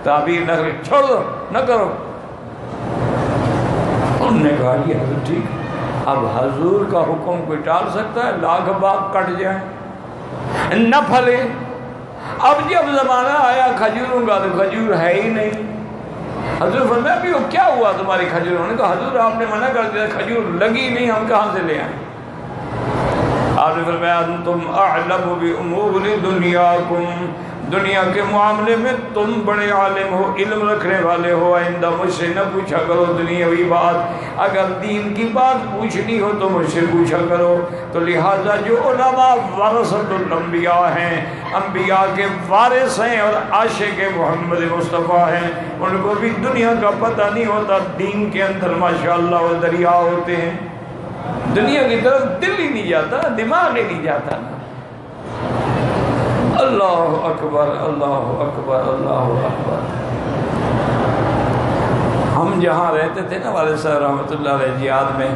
تعبیر نخل چھوڑ دو، نہ کرو. انہوں نے کہا یہ حضرت ٹھیک. اب حضور کا حکم کوئی ٹال سکتا ہے؟ لاکھ باغ کٹ جائیں نہ پھلے. اب جب زمانہ آیا کھجوروں کا تو کھجور ہے ہی نہیں. حضور فرمایا بھی وہ کیا ہوا تمہاری کھجوروں؟ نے کہا حضور آپ نے منع کر دیا، کھجور لگی نہیں، ہم کہاں سے لے آئیں؟ آپ نے فرمایا انتم اعلم بامور دنیاکم، دنیا کے معاملے میں تم بڑے عالم ہو، علم رکھنے والے ہو. آئندہ مجھ سے نہ پوچھا کرو دنیاوی بات، اگر دین کی بات پوچھنی ہو تو مجھ سے پوچھا کرو. تو لہٰذا جو علماء ورثۃ الانبیاء ہیں، انبیاء کے وارث ہیں اور عاشق محمد مصطفیٰ ہیں، ان کو بھی دنیا کا پتہ نہیں ہوتا. دین کے اندر ماشاءاللہ وہ دریا ہوتے ہیں، دنیا کی طرف دل ہی نہیں جاتا، دماغ ہی نہیں جاتا. اللہ اکبر اللہ اکبر اللہ اکبر. ہم جہاں رہتے تھے نا والد صاحب رحمۃ اللہ علیہ جہاد میں،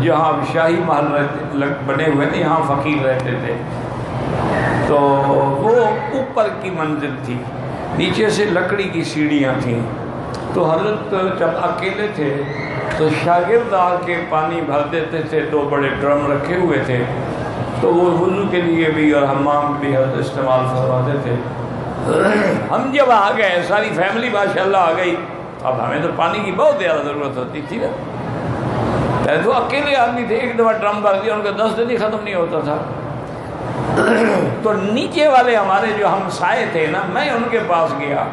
جہاں شاہی محل بنے ہوئے تھے، یہاں فقیر رہتے تھے. تو وہ اوپر کی منزل تھی، نیچے سے لکڑی کی سیڑھیاں تھیں. تو حضرت جب اکیلے تھے تو شاگرد آ کے پانی بھر دیتے تھے، 2 بڑے ڈرم رکھے ہوئے تھے، تو وہ وضو کے لیے بھی اور حمام بھی حضرت استعمال فرماتے تھے. ہم جب آ گئے، ساری فیملی ماشاءاللہ آ گئی، اب ہمیں تو پانی کی بہت زیادہ ضرورت ہوتی تھی نا. پہلے تو اکیلے آدمی تھے، ایک دفعہ ڈرم بھر دیا ان کا 10 دن ہی ختم نہیں ہوتا تھا. تو نیچے والے ہمارے جو ہمسائے تھے نا، میں ان کے پاس گیا،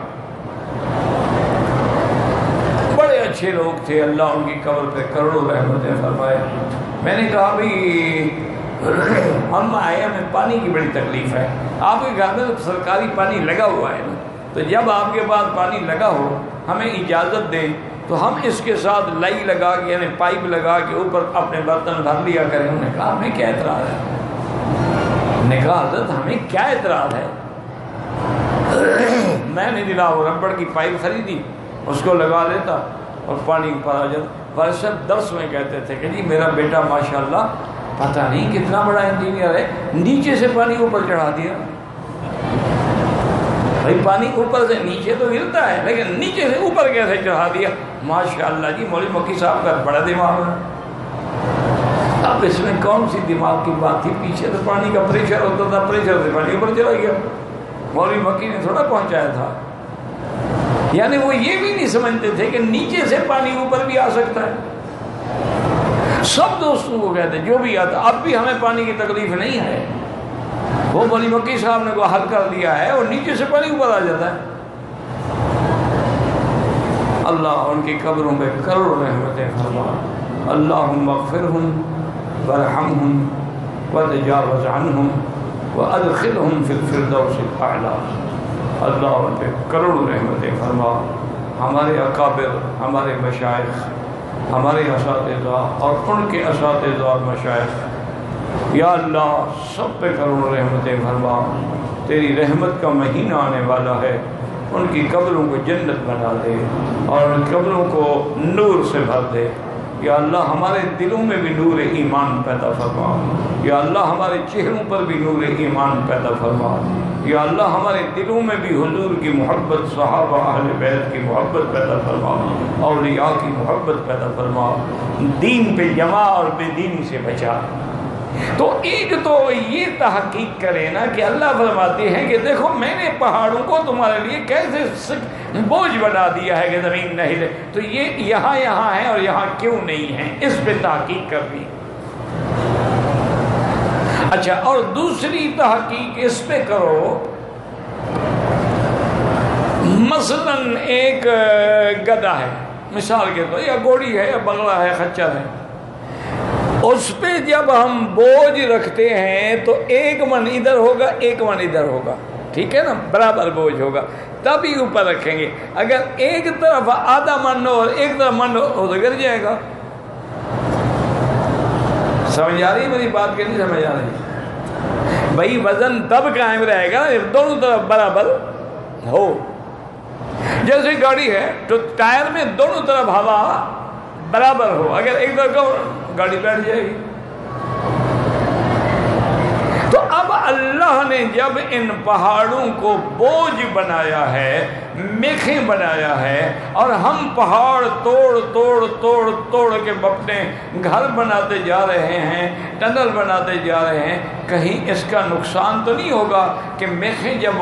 بڑے اچھے لوگ تھے، اللہ ان کی قبر پہ کروڑوں رحمتیں فرمائے. میں نے کہا بھائی ہم آئے، ہمیں پانی کی بڑی تکلیف ہے، آپ کے گھر میں تو سرکاری پانی لگا ہوا ہے نا، تو جب آپ کے پاس پانی لگا ہو ہمیں اجازت دیں تو ہم اس کے ساتھ لائی لگا کے یعنی پائپ لگا کے اوپر اپنے برتن بھر لیا کریں. انہوں نے کہا ہمیں کیا اعتراض ہے؟ نے کہا حضرت ہمیں کیا اعتراض ہے؟ میں نے جناب ربڑ کی پائپ خریدی، اس کو لگا لیتا اور پانی پر آ جاتا. ورشد درس میں کہتے تھے کہ جی میرا بیٹا ماشاءاللہ پتہ نہیں کتنا بڑا انجینئر ہے، نیچے سے پانی اوپر چڑھا دیا. بھائی پانی اوپر سے نیچے تو گرتا ہے، لیکن نیچے سے اوپر کیسے چڑھا دیا؟ ماشاءاللہ جی مولوی مکی صاحب کا بڑا دماغ ہے. اب اس میں کون سی دماغ کی بات تھی؟ پیچھے تو پانی کا پریشر ہوتا تھا، پریشر سے پانی اوپر چلا گیا. مولوی مکی نے تھوڑا پہنچایا تھا. یعنی وہ یہ بھی نہیں سمجھتے تھے کہ نیچے سے پانی اوپر بھی آ سکتا ہے. سب دوستوں کو کہتے جو بھی آتا، اب بھی ہمیں پانی کی تکلیف نہیں ہے. وہ مولوی مکی صاحب نے کو حل کر دیا ہے اور نیچے سے پانی اوپر آ جاتا ہے. اللہ ان کی قبروں میں کروڑوں رحمتیں فرمائے. اللہم اغفرہم وارحمہم وتجاوز عنہم وادخلہم فی الفردوس الاعلی۔ اللہ ان پہ کروڑوں رحمتیں فرما، ہمارے اکابر، ہمارے مشائخ، ہمارے اساتذہ اور ان کے اساتذہ اور مشائخ، یا اللہ سب پہ کروڑوں رحمتیں فرما۔ تیری رحمت کا مہینہ آنے والا ہے، ان کی قبروں کو جنت بنا دے اور ان قبروں کو نور سے بھر دے۔ یا اللہ ہمارے دلوں میں بھی نور ایمان پیدا فرما، یا اللہ ہمارے چہروں پر بھی نور ایمان پیدا فرما، یا اللہ ہمارے دلوں میں بھی حضور کی محبت، صحابہ اہل بیت کی محبت پیدا فرما، اولیاء کی محبت پیدا فرما، دین پہ جمع اور بے دینی سے بچا۔ تو ایک تو یہ تحقیق کرے نا کہ اللہ فرماتے ہیں کہ دیکھو میں نے پہاڑوں کو تمہارے لیے کیسے بوجھ بنا دیا ہے کہ زمین نہیں لے، تو یہ یہاں ہے اور یہاں کیوں نہیں ہے، اس پہ تحقیق کرنی۔ اچھا، اور دوسری تحقیق اس پہ کرو، مثلا ایک گدھا ہے مثال کے طور، یا گھوڑی ہے یا بغلہ ہے خچر ہے، اس پہ جب ہم بوجھ رکھتے ہیں تو 1 من ادھر ہوگا 1 من ادھر ہوگا، ٹھیک ہے نا، برابر بوجھ ہوگا تبھی اوپر رکھیں گے۔ اگر ایک طرف آدھا من ہو اور ایک طرف من ہو تو گر جائے گا۔ سمجھ آ رہی میری بات کہ نہیں سمجھ آ رہی؟ بھائی وزن تب قائم رہے گا دونوں طرف برابر ہو۔ جیسے گاڑی ہے تو ٹائر میں دونوں طرف ہوا برابر ہو، اگر ایک طرف کا گاڑی بیٹھ جائے گی۔ تو اب اللہ نے جب ان پہاڑوں کو بوجھ بنایا ہے، میخیں بنایا ہے، اور ہم پہاڑ توڑ توڑ توڑ توڑ کے اپنے گھر بناتے جا رہے ہیں، ٹنل بناتے جا رہے ہیں، کہیں اس کا نقصان تو نہیں ہوگا کہ میخیں جب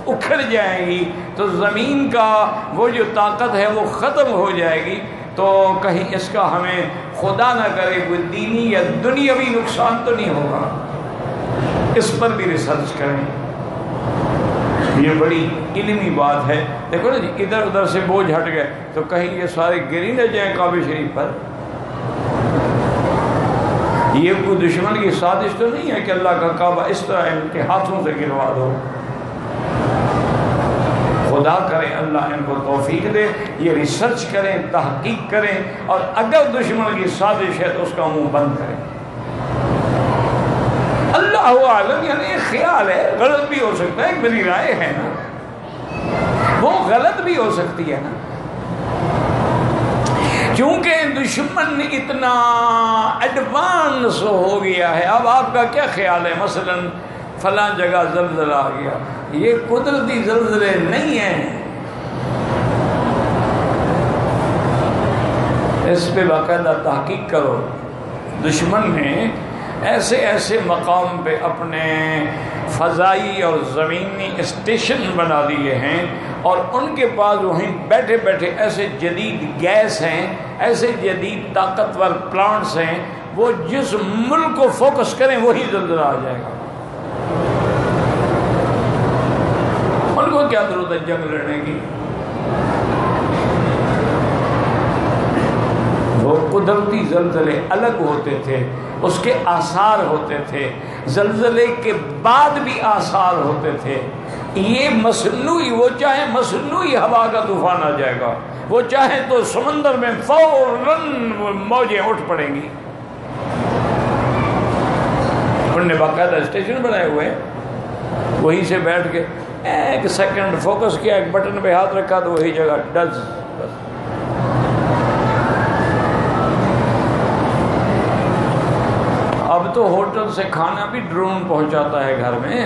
اکھڑ جائیں گی تو زمین کا وہ جو طاقت ہے وہ ختم ہو جائے گی، تو کہیں اس کا ہمیں خدا نہ کرے کوئی دینی یا دنیاوی نقصان تو نہیں ہوگا؟ اس پر بھی ریسرچ کریں، یہ بڑی علمی بات ہے۔ دیکھو نا جی، ادھر ادھر سے بوجھ ہٹ گئے تو کہیں یہ سارے گری نہ جائیں کعبہ شریف پر۔ یہ کوئی دشمن کی سازش تو نہیں ہے کہ اللہ کا کعبہ اس طرح ان کے ہاتھوں سے گروا دو۔ خدا کرے اللہ ان کو توفیق دے، یہ ریسرچ کریں، تحقیق کریں، اور اگر دشمن کی سازش ہے تو اس کا منہ بند کریں۔ اللہ عالم، یعنی ایک خیال ہے، غلط بھی ہو سکتا ہے، ایک میری رائے ہے نا، وہ غلط بھی ہو سکتی ہے نا، کیونکہ دشمن اتنا ایڈوانس ہو گیا ہے۔ اب آپ کا کیا خیال ہے، مثلا فلاں جگہ زلزلہ آ گیا، یہ قدرتی زلزلے نہیں ہیں، اس پہ باقاعدہ تحقیق کرو۔ دشمن نے ایسے ایسے مقام پہ اپنے فضائی اور زمینی اسٹیشن بنا دیے ہیں، اور ان کے پاس وہیں بیٹھے بیٹھے ایسے جدید گیس ہیں، ایسے جدید طاقتور پلانٹس ہیں، وہ جس ملک کو فوکس کریں وہی زلزلہ آ جائے گا۔ ان کو کیا ضرورت ہے جنگ لڑنے کی؟ وہ قدرتی زلزلے الگ ہوتے تھے، اس کے آثار ہوتے تھے، زلزلے کے بعد بھی آثار ہوتے تھے۔ یہ مصنوعی، وہ چاہے مصنوعی ہوا کا طوفان آ جائے گا، وہ چاہے تو سمندر میں فوراً موجیں اٹھ پڑیں گی۔ انہوں نے باقاعدہ اسٹیشن بنائے ہوئے ہیں، وہیں سے بیٹھ کے 1 سیکنڈ فوکس کیا، ایک بٹن پہ ہاتھ رکھا تو وہی جگہ ڈز۔ بس اب تو ہوٹل سے کھانا بھی ڈرون پہنچاتا ہے گھر میں،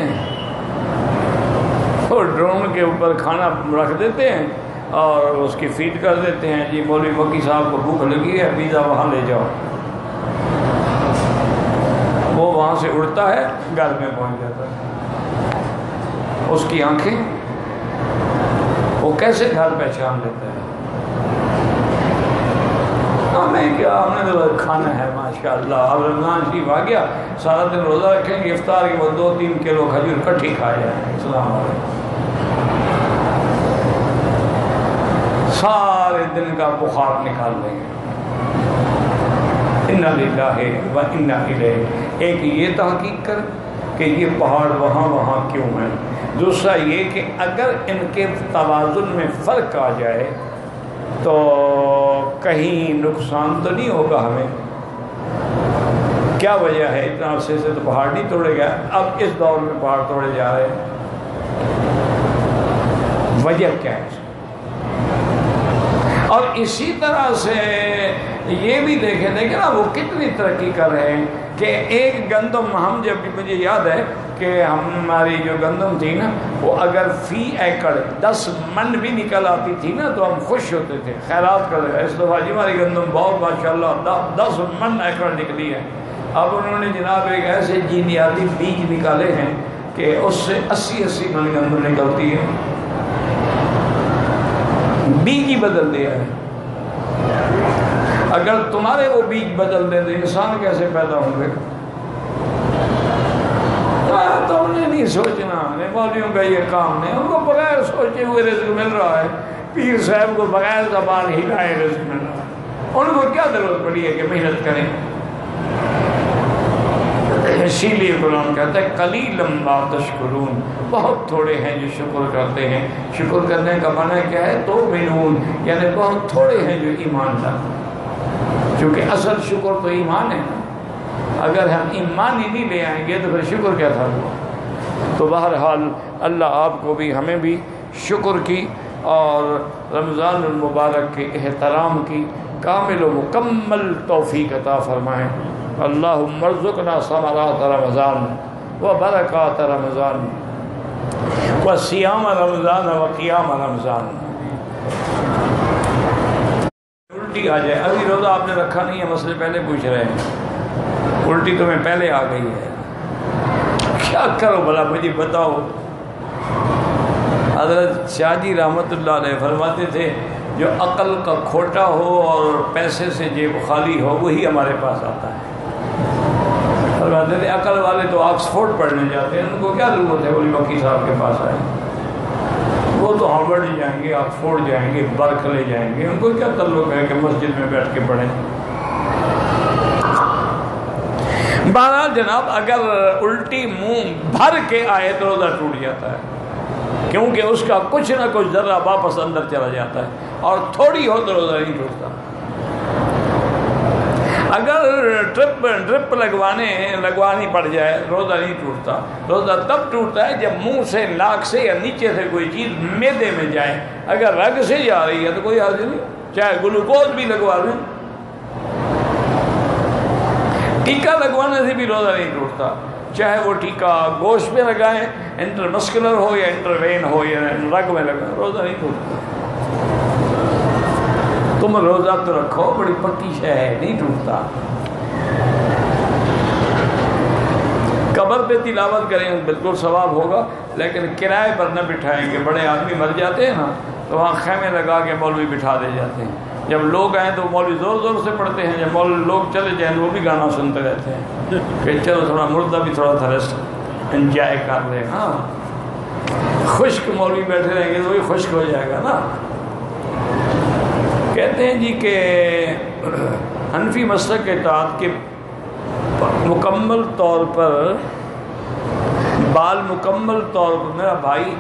اور ڈرون کے اوپر کھانا رکھ دیتے ہیں اور اس کی فیڈ کر دیتے ہیں، جی مولوی مکی صاحب کو بھوک لگی ہے، پیزا وہاں لے جاؤ، وہ وہاں سے اڑتا ہے گھر میں پہنچ جاتا ہے۔ اس کی آنکھیں، وہ کیسے گھر پہچان لیتا ہے؟ ہمیں کیا، ہم نے تو کھانا ہے ماشاءاللہ۔ اب رمضان شریف آ گیا، سارا دن روزہ رکھیں گے، افطار کے بعد 2-3 کلو کھجور کٹھی کھا جائیں۔ السلام علیکم، سارے دن کا بخار نکال لیں گے۔ انا للہ و انا الیہ، ایک یہ تحقیق کر کہ یہ پہاڑ وہاں وہاں کیوں ہیں، دوسرا یہ کہ اگر ان کے توازن میں فرق آ جائے تو کہیں نقصان تو نہیں ہوگا ہمیں، کیا وجہ ہے اتنا عرصے سے تو پہاڑ نہیں توڑے گئے، اب اس دور میں پہاڑ توڑے جا رہے ہیں، وجہ کیا ہے؟ اور اسی طرح سے یہ بھی دیکھیں نا وہ کتنی ترقی کر رہے ہیں کہ ایک گندم ہم جب بھی، مجھے یاد ہے کہ ہماری جو گندم تھی نا وہ اگر فی ایکڑ 10 من بھی نکل آتی تھی نا تو ہم خوش ہوتے تھے، خیرات کر رہے ہیں اس دفعہ جی ہماری گندم بہت ماشاءاللہ 10 من ایکڑ نکلی ہے۔ اب انہوں نے جناب ایک ایسے جینیاتی بیج نکالے ہیں کہ اس سے 80 من گندم نکلتی ہے، بیج ہی بدل دیا ہے۔ اگر تمہارے وہ بیج بدل دیں تو انسان کیسے پیدا ہوں گے؟ تم نے نہیں سوچنا، مولویوں کا یہ کام نہیں، ان کو بغیر سوچے ہوئے رزق مل رہا ہے، پیر صاحب کو بغیر زبان ہلائے رزق مل رہا ہے، ان کو کیا ضرورت پڑی ہے کہ محنت کریں؟ اسی لیے قرآن کہتا ہے قلیلا ما تشکرون، بہت تھوڑے ہیں جو شکر کرتے ہیں۔ شکر کرنے کا معنی کیا ہے؟ تومنون، یعنی بہت تھوڑے ہیں جو ایمان لاتے، کیونکہ اصل شکر تو ایمان ہے نا، اگر ہم ایمان ہی نہیں لے آئیں گے تو پھر شکر کیا تھا؟ تو بہرحال اللہ آپ کو بھی ہمیں بھی شکر کی اور رمضان المبارک کے احترام کی کامل و مکمل توفیق عطا فرمائیں۔ اللہم ارزقنا ثمرات رمضان و برکات رمضان و صیام رمضان و قیام رمضان۔ الٹی آ جائے، ابھی روزہ آپ نے رکھا نہیں ہے، مسئلے پہلے پوچھ رہے ہیں، الٹی تمہیں پہلے آ گئی ہے، کیا کرو بھلا مجھے بتاؤ۔ حضرت شاہ جی رحمۃ اللہ علیہ فرماتے تھے جو عقل کا کھوٹا ہو اور پیسے سے جیب خالی ہو وہی ہمارے پاس آتا ہے۔ فرماتے تھے عقل والے تو آکسفورڈ پڑھنے جاتے ہیں، ان کو کیا ضرورت ہے ولی وکی صاحب کے پاس آئے، وہ تو ہارورڈ جائیں گے، آکسفورڈ جائیں گے، برکلے جائیں گے، ان کو کیا تعلق ہے کہ مسجد میں بیٹھ کے پڑھیں۔ بہرحال جناب اگر الٹی منہ بھر کے آئے تو روزہ ٹوٹ جاتا ہے، کیونکہ اس کا کچھ نہ کچھ ذرہ واپس اندر چلا جاتا ہے، اور تھوڑی ہو تو روزہ نہیں ٹوٹتا۔ اگر ڈرپ لگوانی پڑ جائے روزہ نہیں ٹوٹتا، روزہ تب ٹوٹتا ہے جب منہ سے، ناک سے یا نیچے سے کوئی چیز معدے میں جائے، اگر رگ سے جا رہی ہے تو کوئی حرج نہیں، چاہے گلوکوز بھی لگوا لیں، ٹیکا لگوانے سے بھی روزہ نہیں ٹوٹتا، چاہے وہ ٹیکا گوشت میں لگائیں، انٹرمسکولر ہو یا انٹروین ہو یا رگ میں لگائیں، روزہ نہیں ٹوٹتا۔ تم روزہ تو رکھو، بڑی پکی شے ہے، نہیں ٹوٹتا۔ قبر پہ تلاوت کریں بالکل ثواب ہوگا، لیکن کرائے پر نہ بٹھائیں گے، بڑے آدمی مر جاتے ہیں نا تو وہاں خیمے لگا کے مولوی بٹھا دے جاتے ہیں، جب لوگ آئیں تو مولوی زور زور سے پڑھتے ہیں، جب لوگ چلے جائیں تو وہ بھی گانا سنتے رہتے ہیں کہ چلو تھوڑا مردہ بھی تھوڑا تھا ریسٹ انجوائے کر لیں۔ ہاں خشک مولوی بیٹھے رہیں گے تو وہی خشک ہو جائے گا نا۔ کہتے ہیں جی کہ حنفی مسلک کے تحت کہ مکمل طور پر بال مکمل طور پر، میرا بھائی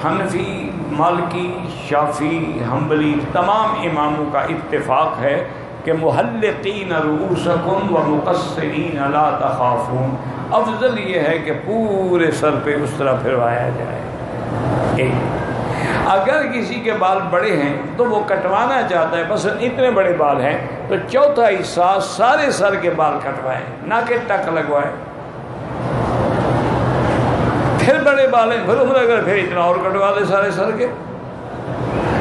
حنفی، مالکی، شافعی، حنبلی تمام اماموں کا اتفاق ہے کہ محلقین رؤوسکم و مقصرین لا تخافون، افضل یہ ہے کہ پورے سر پہ اس طرح پھروایا جائے۔ ایک اگر کسی کے بال بڑے ہیں تو وہ کٹوانا چاہتا ہے، بس اتنے بڑے بال ہیں تو چوتھا حصہ سارے سر کے بال کٹوائے، نہ کہ ٹک لگوائے۔ پھر بڑے بال ہیں، پھر عمر اگر پھر اتنا اور کٹوا دے سارے سر کے،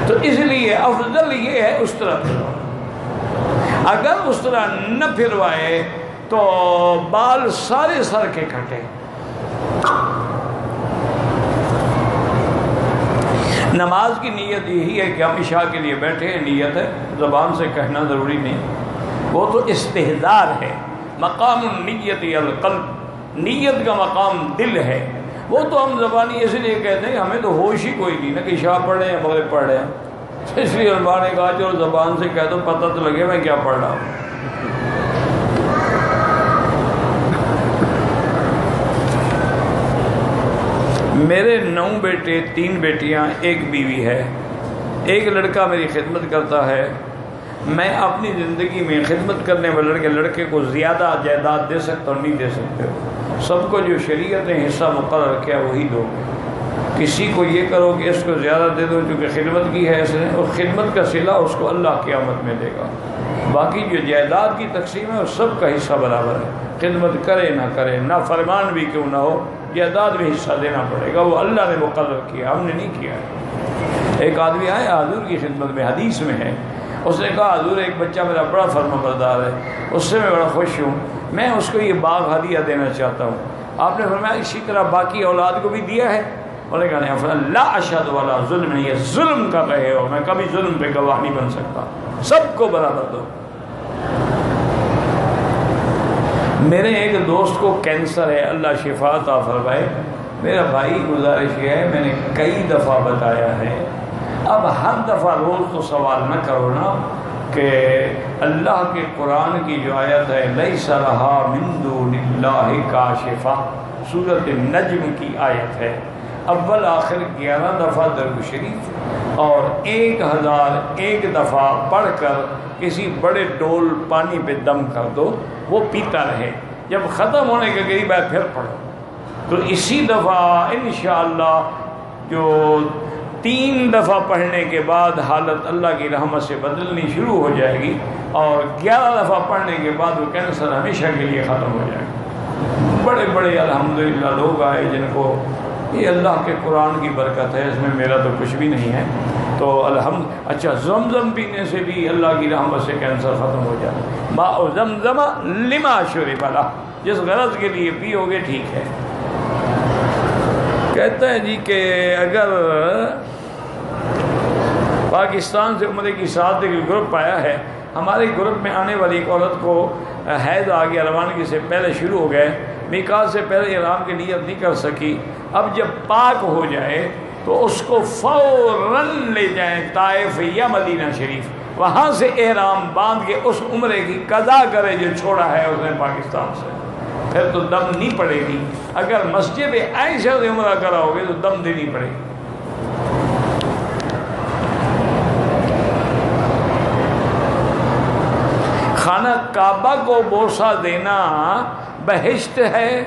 تو اس لیے افضل یہ ہے اس طرح پھروائے۔ اگر اس طرح نہ پھروائے تو بال سارے سر کے کٹے۔ نماز کی نیت یہی ہے کہ ہم عشاء کے لیے بیٹھے ہیں، نیت ہے، زبان سے کہنا ضروری نہیں، وہ تو استحضار ہے۔ مقام النیت القلب، نیت کا مقام دل ہے، وہ تو ہم زبانی اس لیے کہتے ہیں ہمیں تو ہوش ہی کوئی نہیں نا کہ عشاء پڑھ رہے ہیں مغرب پڑھ رہے ہیں، اس لیے علماء نے کہا چلو زبان سے کہہ دو پتہ تو لگے میں کیا پڑھ رہا ہوں۔ میرے 9 بیٹے 3 بیٹیاں 1 بیوی ہے، ایک لڑکا میری خدمت کرتا ہے۔ میں اپنی زندگی میں خدمت کرنے والے لڑکے کو زیادہ جائیداد دے سکتا ہوں؟ نہیں دے سکتے ہو۔ سب کو جو شریعت نے حصہ مقرر کیا وہی دو گے۔ کسی کو یہ کرو کہ اس کو زیادہ دے دو کیونکہ خدمت کی ہے اس نے، اور خدمت کا صلہ اس کو اللہ قیامت میں دے گا۔ باقی جو جائیداد کی تقسیم ہے وہ سب کا حصہ برابر ہے، خدمت کرے نہ کرے، نہ فرمان بھی کیوں نہ ہو، جائیداد میں حصہ دینا پڑے گا، وہ اللہ نے مقرر کیا، ہم نے نہیں کیا ہے۔ ایک آدمی آیا حضور کی خدمت میں، حدیث میں ہے، اس نے کہا حضور ایک بچہ میرا بڑا فرما بردار ہے، اس سے میں بڑا خوش ہوں، میں اس کو یہ باغ ہدیہ دینا چاہتا ہوں۔ آپ نے فرمایا اسی طرح باقی اولاد کو بھی دیا ہے؟ انہوں نے کہا نہیں۔ فرمایا لا اشہد ولا ظلم، نہیں، یہ ظلم کر رہے ہو، میں کبھی ظلم پہ گواہ نہیں بن سکتا، سب کو برابر دو۔ میرے ایک دوست کو کینسر ہے، اللہ شفا عطا فرمائے۔ میرا بھائی گزارش یہ ہے، میں نے کئی دفعہ بتایا ہے، اب ہر دفعہ روز تو سوال نہ کرو نا کہ اللہ کے قرآن کی جو آیت ہے لیس لہا من دون اللہ کاشفہ، سورۃ النجم کی آیت ہے، اول آخر 11 دفعہ درود شریف اور 1001 دفعہ پڑھ کر کسی بڑے ڈول پانی پہ دم کر دو، وہ پیتا رہے، جب ختم ہونے کے قریب ہے پھر پڑھو۔ تو اسی دفعہ انشاءاللہ جو 3 دفعہ پڑھنے کے بعد حالت اللہ کی رحمت سے بدلنی شروع ہو جائے گی، اور 11 دفعہ پڑھنے کے بعد وہ کینسر ہمیشہ کے لیے ختم ہو جائے گا۔ بڑے بڑے الحمدللہ لوگ آئے جن کو یہ اللہ کے قرآن کی برکت ہے، اس میں میرا تو کچھ بھی نہیں ہے، تو اچھا زمزم پینے سے بھی اللہ کی رحمت سے کینسر ختم ہو جائے۔ ماء زمزم لما شرب لہ، جس غرض کے لیے پیو گے ٹھیک ہے۔ کہتا ہے جی کہ اگر پاکستان سے عمرے کی ساتھ ایک گروپ آیا ہے، ہمارے گروپ میں آنے والی ایک عورت کو حیض آ گیا، روانگی سے پہلے شروع ہو گئے، میقات سے پہلے احرام کی نیت نہیں کر سکی، اب جب پاک ہو جائے تو اس کو فوراً لے جائیں طائف یا مدینہ شریف، وہاں سے احرام باندھ کے اس عمرے کی قضا کرے جو چھوڑا ہے اس نے پاکستان سے، پھر تو دم نہیں پڑے گی۔ اگر مسجد عائشہ سے عمرہ کراؤ گے تو دم دینی پڑے گی۔ خانہ کعبہ کو بوسہ دینا بہشت ہے،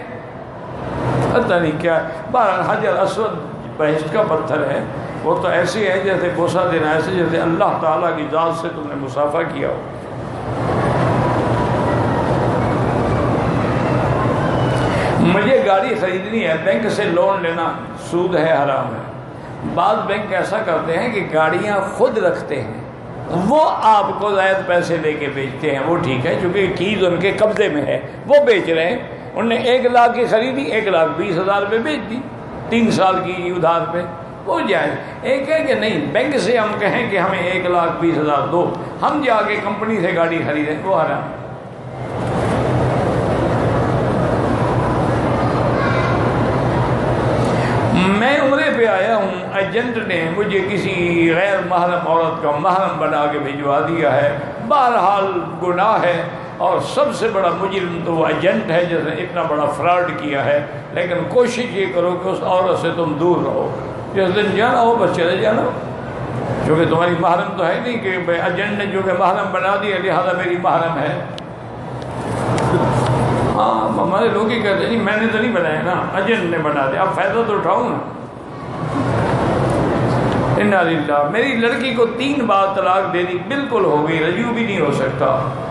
پتہ نہیں کیا، بہرحال حجر اسود بہشت کا پتھر ہے، وہ تو ایسے ہے جیسے بوسہ دینا، ایسے جیسے اللہ تعالیٰ کی ذات سے تم نے مصافحہ کیا ہو۔ مجھے گاڑی خریدنی ہے، بینک سے لون لینا سود ہے، حرام ہے۔ بعض بینک ایسا کرتے ہیں کہ گاڑیاں خود رکھتے ہیں، وہ آپ کو زائد پیسے دے کے بیچتے ہیں، وہ ٹھیک ہے چونکہ چیز ان کے قبضے میں ہے، وہ بیچ رہے ہیں، انہوں نے 1 لاکھ کی خریدی، 1,20,000 روپے بیچ دی 3 سال کی ادھار پہ، وہ جائز۔ ایک ہے کہ نہیں بینک سے ہم کہیں کہ ہمیں 1,20,000 دو، ہم جا کے کمپنی سے گاڑی خریدیں، وہ حرام۔ میں عمرے پہ آیا ہوں، ایجنٹ نے مجھے کسی غیر محرم عورت کا محرم بنا کے بھجوا دیا ہے، بہرحال گناہ ہے، اور سب سے بڑا مجرم تو وہ ایجنٹ ہے جس نے اتنا بڑا فراڈ کیا ہے، لیکن کوشش یہ کرو کہ اس عورت سے تم دور رہو، جس دن جانا ہو بس چلے جانا، کیونکہ تمہاری محرم تو ہے نہیں کہ ایجنٹ نے جو کہ محرم بنا دیا لہذا میری محرم ہے۔ ہاں ہمارے لوگ ہی کہتے ہیں جی میں نے تو نہیں بنایا نا، ایجنٹ نے بنا دیا، اب فائدہ تو اٹھاؤں نا۔ انا للہ، میری لڑکی کو 3 بار طلاق دے دی، بالکل ہو گئی، رجوع بھی نہیں ہو سکتا۔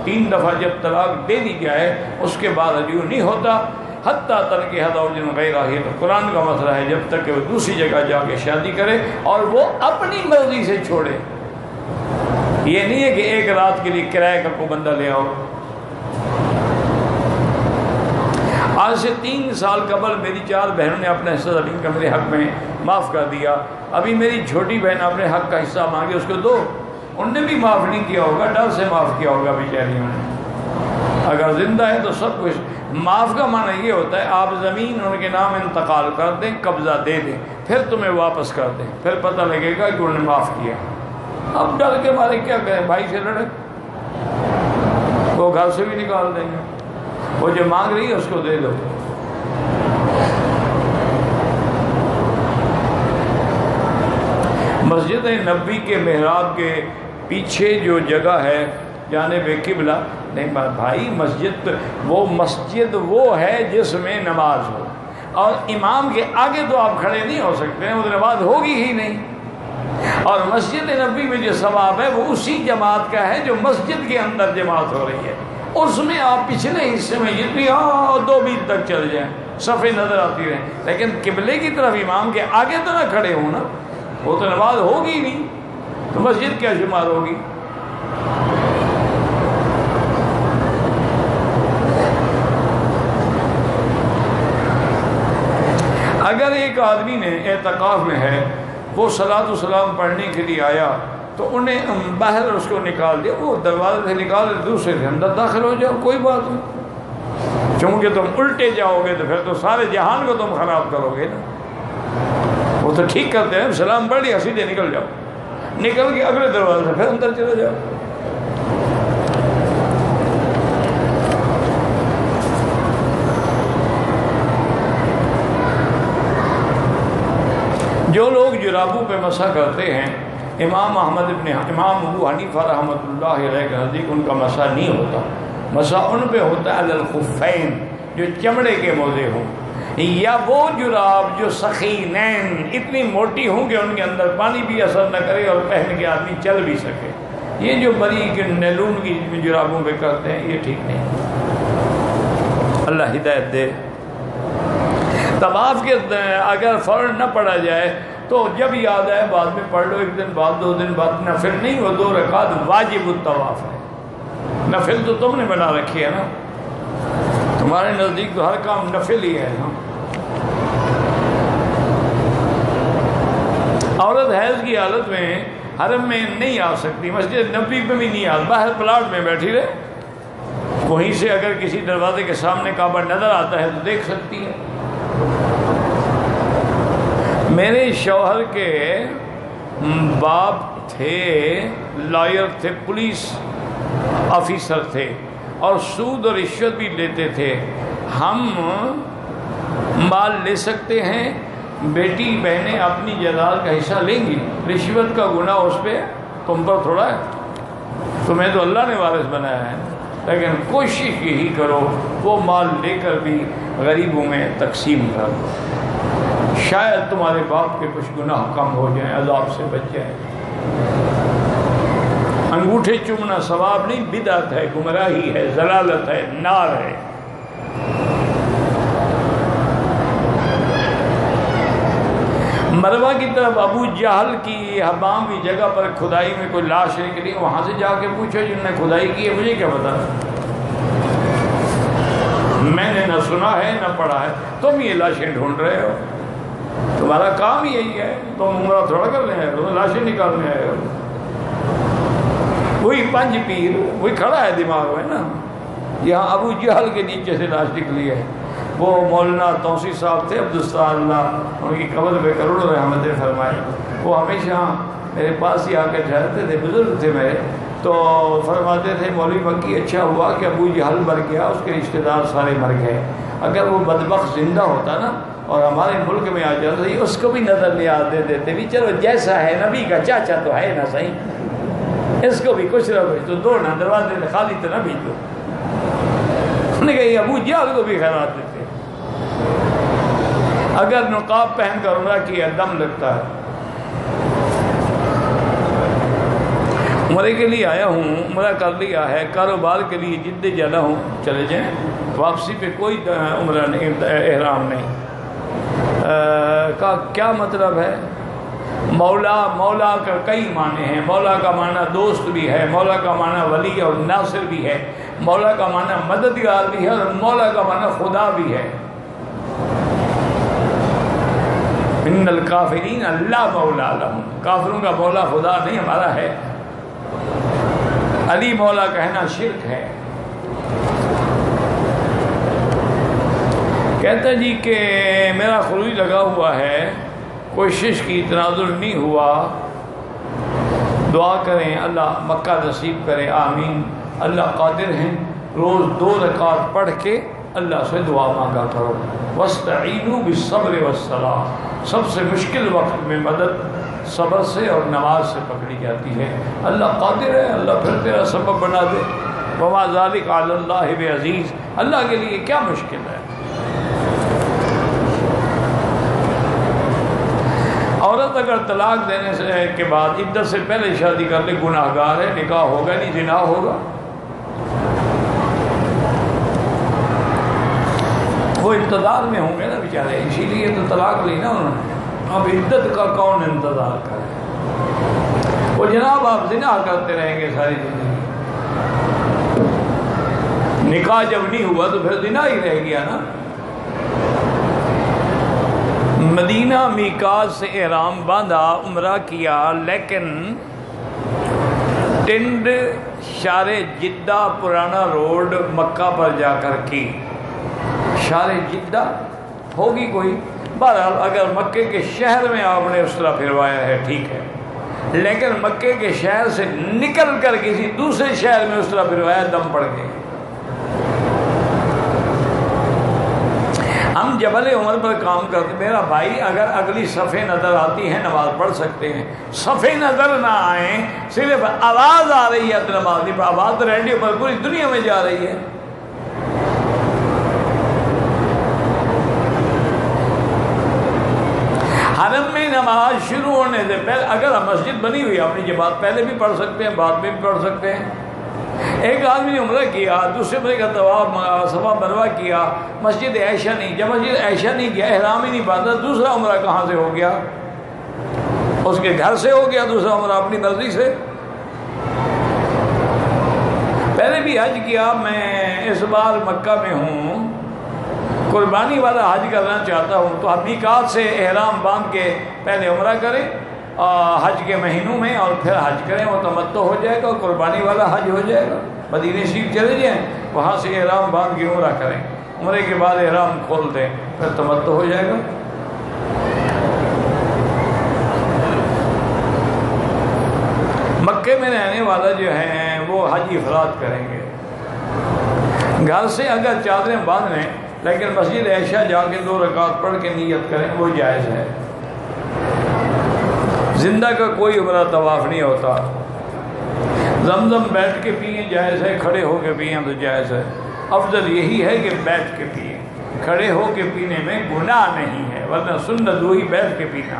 3 دفعہ جب طلاق دے دی جائے اس کے بعد رجوع نہیں ہوتا، حتیٰ تنکح زوجا غیرہ، تو قرآن کا مسئلہ ہے، جب تک کہ وہ دوسری جگہ جا کے شادی کرے اور وہ اپنی مرضی سے چھوڑے، یہ نہیں ہے کہ 1 رات کے لیے کرایہ کا کوئی بندہ لے آؤ۔ آج سے 3 سال قبل میری 4 بہنوں نے اپنا حصہ زمین کا میرے حق میں معاف کر دیا، ابھی میری چھوٹی بہن اپنے حق کا حصہ مانگے اس کو دو، ان نے بھی معاف نہیں کیا ہوگا، ڈر سے معاف کیا ہوگا بیچاریوں نے۔ اگر زندہ ہے تو سب کچھ معاف کا معنی یہ ہوتا ہے آپ زمین ان کے نام انتقال کر دیں، قبضہ دے دیں، پھر تمہیں واپس کر دیں، پھر پتہ لگے گا کہ انہوں نے معاف کیا۔ اب ڈر کے مارے کیا کریں، بھائی سے لڑے، وہ گھر سے بھی نکال دیں گے، وہ جو مانگ رہی ہے اس کو دے دو۔ مسجد نبوی کے محراب کے پیچھے جو جگہ ہے جانب قبلہ، نہیں بھائی، مسجد وہ ہے جس میں نماز ہو، اور امام کے آگے تو آپ کھڑے نہیں ہو سکتے ہیں، وہ نماز ہوگی ہی نہیں۔ اور مسجد نبوی میں جو ثواب ہے وہ اسی جماعت کا ہے جو مسجد کے اندر جماعت ہو رہی ہے، اس میں آپ پچھلے حصے میں جتنی 2 میل تک چل جائیں، صفیں نظر آتی رہیں، لیکن قبلے کی طرف امام کے آگے تو نہ کھڑے ہوں نا، وہ تو نماز ہوگی ہی نہیں، تو مسجد کیا شمار ہوگی؟ اگر ایک آدمی نے اعتکاف میں ہے، وہ صلاۃ و سلام پڑھنے کے لیے آیا تو انہیں باہر اس کو نکال دیا، وہ دروازے سے نکال دیا، دوسرے سے اندر داخل ہو جاؤ، کوئی بات نہیں، چونکہ تم الٹے جاؤ گے تو پھر تو سارے جہان کو تم خراب کرو گے نا۔ وہ تو ٹھیک کرتے ہیں، سلام پڑھ لیا سیدھے نکل جاؤ، نکل کے اگلے دروازے سے پھر اندر چلے جاؤ۔ جو لوگ جرابوں پہ مسح کرتے ہیں، امام ابو حنیفہ رحمۃ اللہ علیہ کے نزدیک ان کا مسح نہیں ہوتا، مسح ان پہ ہوتا ہے علی الخفین، جو چمڑے کے موزے ہوں، یا وہ جراب جو سخینین، اتنی موٹی ہوں کہ ان کے اندر پانی بھی اثر نہ کرے اور پہن کے آدمی چل بھی سکے۔ یہ جو بری کے نیلون کی جرابوں پہ کرتے ہیں یہ ٹھیک نہیں، اللہ ہدایت دے۔ طواف کے اگر فوراً نہ پڑھا جائے تو جب یاد آئے بعد میں پڑھ لو، 1 دن بعد 2 دن بعد، نفل نہیں، وہ 2 رکعت واجب الطواف ہے، نفل تو تم نے بنا رکھی ہے نا، تمہارے نزدیک تو ہر کام نفل ہی ہے نا۔ عورت حیض کی حالت میں حرم میں نہیں آ سکتی، مسجد نبوی میں بھی نہیں آ، باہر پلاٹ میں بیٹھی رہے، وہیں سے اگر کسی دروازے کے سامنے کعبہ نظر آتا ہے تو دیکھ سکتی ہے۔ میرے شوہر کے باپ تھے، لائر تھے، پولیس آفیسر تھے، اور سود اور رشوت بھی لیتے تھے، ہم مال لے سکتے ہیں؟ بیٹی بہنیں اپنی جائیداد کا حصہ لیں گی، رشوت کا گناہ اس پہ تم پر تھوڑا ہے، تمہیں تو اللہ نے وارث بنایا ہے، لیکن کوشش یہی کرو وہ مال لے کر بھی غریبوں میں تقسیم کرو، شاید تمہارے باپ کے کچھ گناہ کم ہو جائیں، عذاب سے بچ جائیں۔ انگوٹھے چومنا ثواب نہیں، بدعت ہے، گمراہی ہے، ضلالت ہے، نار ہے۔ مروہ کی طرف ابو جہل کی حمام کی جگہ پر کھدائی میں کوئی لاش نکلی، وہاں سے جا کے پوچھو جن نے کھدائی کی ہے، مجھے کیا پتا، میں نے نہ سنا ہے نہ پڑھا ہے، تم یہ لاشیں ڈھونڈ رہے ہو، تمہارا کام یہی ہے، تم عمرہ تھوڑا کرنے آئے ہو، لاشیں نکالنے آئے ہو۔ وہی پنج پیر وہی کھڑا ہے دماغ میں نا، یہاں ابو جہل کے نیچے سے لاش نکلی ہے۔ وہ مولانا توسی صاحب تھے، عبدالستار اللہ ان کی قبر پہ کروڑوں رحمتیں فرمائے، وہ ہمیشہ میرے پاس ہی آ کے ٹھہرتے تھے، بزرگ تھے میرے، تو فرماتے تھے مولوی مکی اچھا ہوا کہ ابو جہل مر گیا، اس کے رشتہ دار سارے مر گئے، اگر وہ بدبخت زندہ ہوتا نا اور ہمارے ملک میں آ جاتا تو اس کو بھی نظر نہیں آتے دیتے بھی، چلو جیسا ہے نبی کا چاچا تو ہے نا صحیح، اس کو بھی کچھ نہ کچھ تو دو نا، دروازے خالی تو نہ بھیجو۔ انہوں نے کہا ابو جہل کو بھی خیرات دیتے، اگر نقاب پہن کر عمرہ کیا دم لگتا ہے۔ عمرے کے لیے آیا ہوں، عمرہ کر لیا ہے، کاروبار کے لیے جدے جانا ہوں، چلے جائیں، واپسی پہ کوئی عمرہ نہیں، احرام نہیں۔ کا کیا مطلب ہے؟ مولا کا کئی معنی ہیں، مولا کا معنی دوست بھی ہے، مولا کا معنی ولی اور ناصر بھی ہے، مولا کا معنی مددگار بھی ہے، اور مولا کا معنی خدا بھی ہے۔ ان الکافرین اللہ مولا لہم، کافروں کا مولا خدا نہیں، ہمارا ہے۔ علی مولا کہنا شرک ہے۔ کہتا جی کہ میرا خروج لگا ہوا ہے، کوشش کی، تنازل نہیں ہوا، دعا کریں اللہ مکہ نصیب کرے، آمین۔ اللہ قادر ہیں، روز 2 رکعت پڑھ کے اللہ سے دعا مانگا کرو، وَاسْتَعِینُوا بِالصَّبْرِ وَالصَّلَاةِ، سب سے مشکل وقت میں مدد صبر سے اور نماز سے پکڑی جاتی ہے۔ اللہ قادر ہے، اللہ پھر تیرا سبب بنا دے۔ وما ذلک علی اللہ بعزیز، اللہ کے لیے کیا مشکل ہے۔ عورت اگر طلاق دینے سے کے بعد عدت سے پہلے شادی کر لے گناہ گار ہے، نکاح ہوگا نہیں، زنا ہوگا۔ وہ انتظار میں ہوں گے نا بیچارے، اسی لیے تو طلاق لی نا انہوں نے۔ اب عدت کا کون انتظار کرے؟ وہ جناب آپ زنا کرتے رہیں گے ساری زندگی، نکاح جب نہیں ہوا تو پھر زنا ہی رہ گیا نا۔ مدینہ میقات سے احرام باندھا، عمرہ کیا، لیکن ٹنڈ شار جدہ پرانا روڈ مکہ پر جا کر کی۔ شار جدہ ہوگی کوئی، بہرحال اگر مکے کے شہر میں آپ نے اس طرح پھروایا ہے ٹھیک ہے، لیکن مکے کے شہر سے نکل کر کسی دوسرے شہر میں اس طرح پھروایا، دم پڑ گئے۔ ہم جبل عمر پر کام کرتے، میرا بھائی اگر اگلی صفحے نظر آتی ہیں نماز پڑھ سکتے ہیں، صفحے نظر نہ آئیں، صرف آواز آ رہی ہے نماز کی، آواز ریڈیو پر پوری دنیا میں جا رہی ہے۔ حرم میں نماز شروع ہونے سے پہلے اگر مسجد بنی ہوئی اپنی جماعت پہلے بھی پڑھ سکتے ہیں، بعد میں بھی پڑھ سکتے ہیں۔ ایک آدمی نے عمرہ کیا، دوسرے عمرے کا طواف صفا مروہ کیا، مسجد عائشہ نہیں، جب مسجد عائشہ نہیں گیا، احرام ہی نہیں باندھا، دوسرا عمرہ کہاں سے ہو گیا؟ اس کے گھر سے ہو گیا دوسرا عمرہ، اپنی مرضی سے۔ پہلے بھی حج کیا، میں اس بار مکہ میں ہوں، قربانی والا حج کرنا چاہتا ہوں، تو میقات سے احرام باندھ کے پہلے عمرہ کریں حج کے مہینوں میں، اور پھر حج کریں، وہ تمتع ہو جائے گا، قربانی والا حج ہو جائے گا۔ مدینہ شریف چلے جائیں، وہاں سے احرام باندھ کے عمرہ کریں، عمرے کے بعد احرام کھول دیں، پھر تمتع ہو جائے گا۔ مکے میں رہنے والا جو ہیں وہ حج افراد کریں گے، گھر سے اگر چادریں باندھ لیں لیکن مسجد عائشہ جا کے 2 رکعت پڑھ کے نیت کریں، وہ جائز ہے۔ زندہ کا کوئی عمرہ طواف نہیں ہوتا۔ زمزم بیٹھ کے پئیں جائز ہے، کھڑے ہو کے پئیں تو جائز ہے۔ افضل یہی ہے کہ بیٹھ کے پئیں، کھڑے ہو کے پینے میں گناہ نہیں ہے، ورنہ سنت وہی بیٹھ کے پینا۔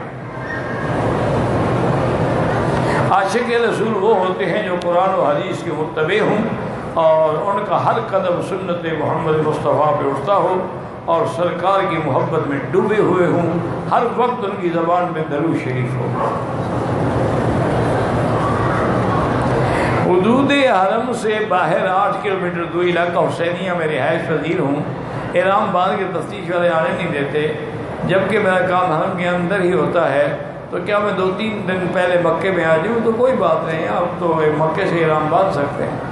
عاشق رسول وہ ہوتے ہیں جو قرآن و حدیث کے متبع ہوں اور ان کا ہر قدم سنت محمد مصطفیٰ پہ اٹھتا ہو اور سرکار کی محبت میں ڈوبے ہوئے ہوں، ہر وقت ان کی زبان میں درود شریف ہو۔ حدود حرم سے باہر 8 کلومیٹر دور علاقہ حسینیہ میں رہائش پذیر ہوں، احرام باندھ کے تفتیش والے آنے نہیں دیتے، جبکہ میرا کام حرم کے اندر ہی ہوتا ہے، تو کیا میں 2-3 دن پہلے مکے میں آ جاؤں؟ تو کوئی بات نہیں، آپ تو مکے سے احرام باندھ سکتے ہیں۔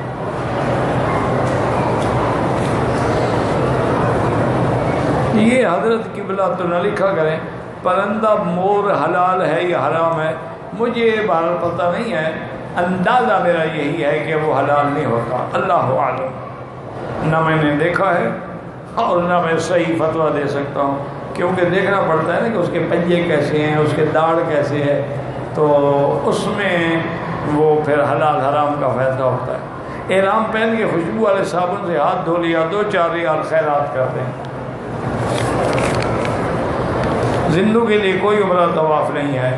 یہ حضرت قبلہ تو نہ لکھا کریں پرندہ مور حلال ہے یا حرام ہے، مجھے بہرحال پتہ نہیں ہے، اندازہ میرا یہی ہے کہ وہ حلال نہیں ہوتا، اللہ عالم۔ نہ میں نے دیکھا ہے اور نہ میں صحیح فتویٰ دے سکتا ہوں، کیونکہ دیکھنا پڑتا ہے نا کہ اس کے پنجے کیسے ہیں، اس کے داڑھ کیسے ہے، تو اس میں وہ پھر حلال حرام کا فیصلہ ہوتا ہے۔ احرام پہن کے خوشبو والے صابن سے ہاتھ دھو لیا، 2-4 ریال خیرات کرتے ہیں۔ زندوں کے لیے کوئی عمرہ طواف نہیں ہے۔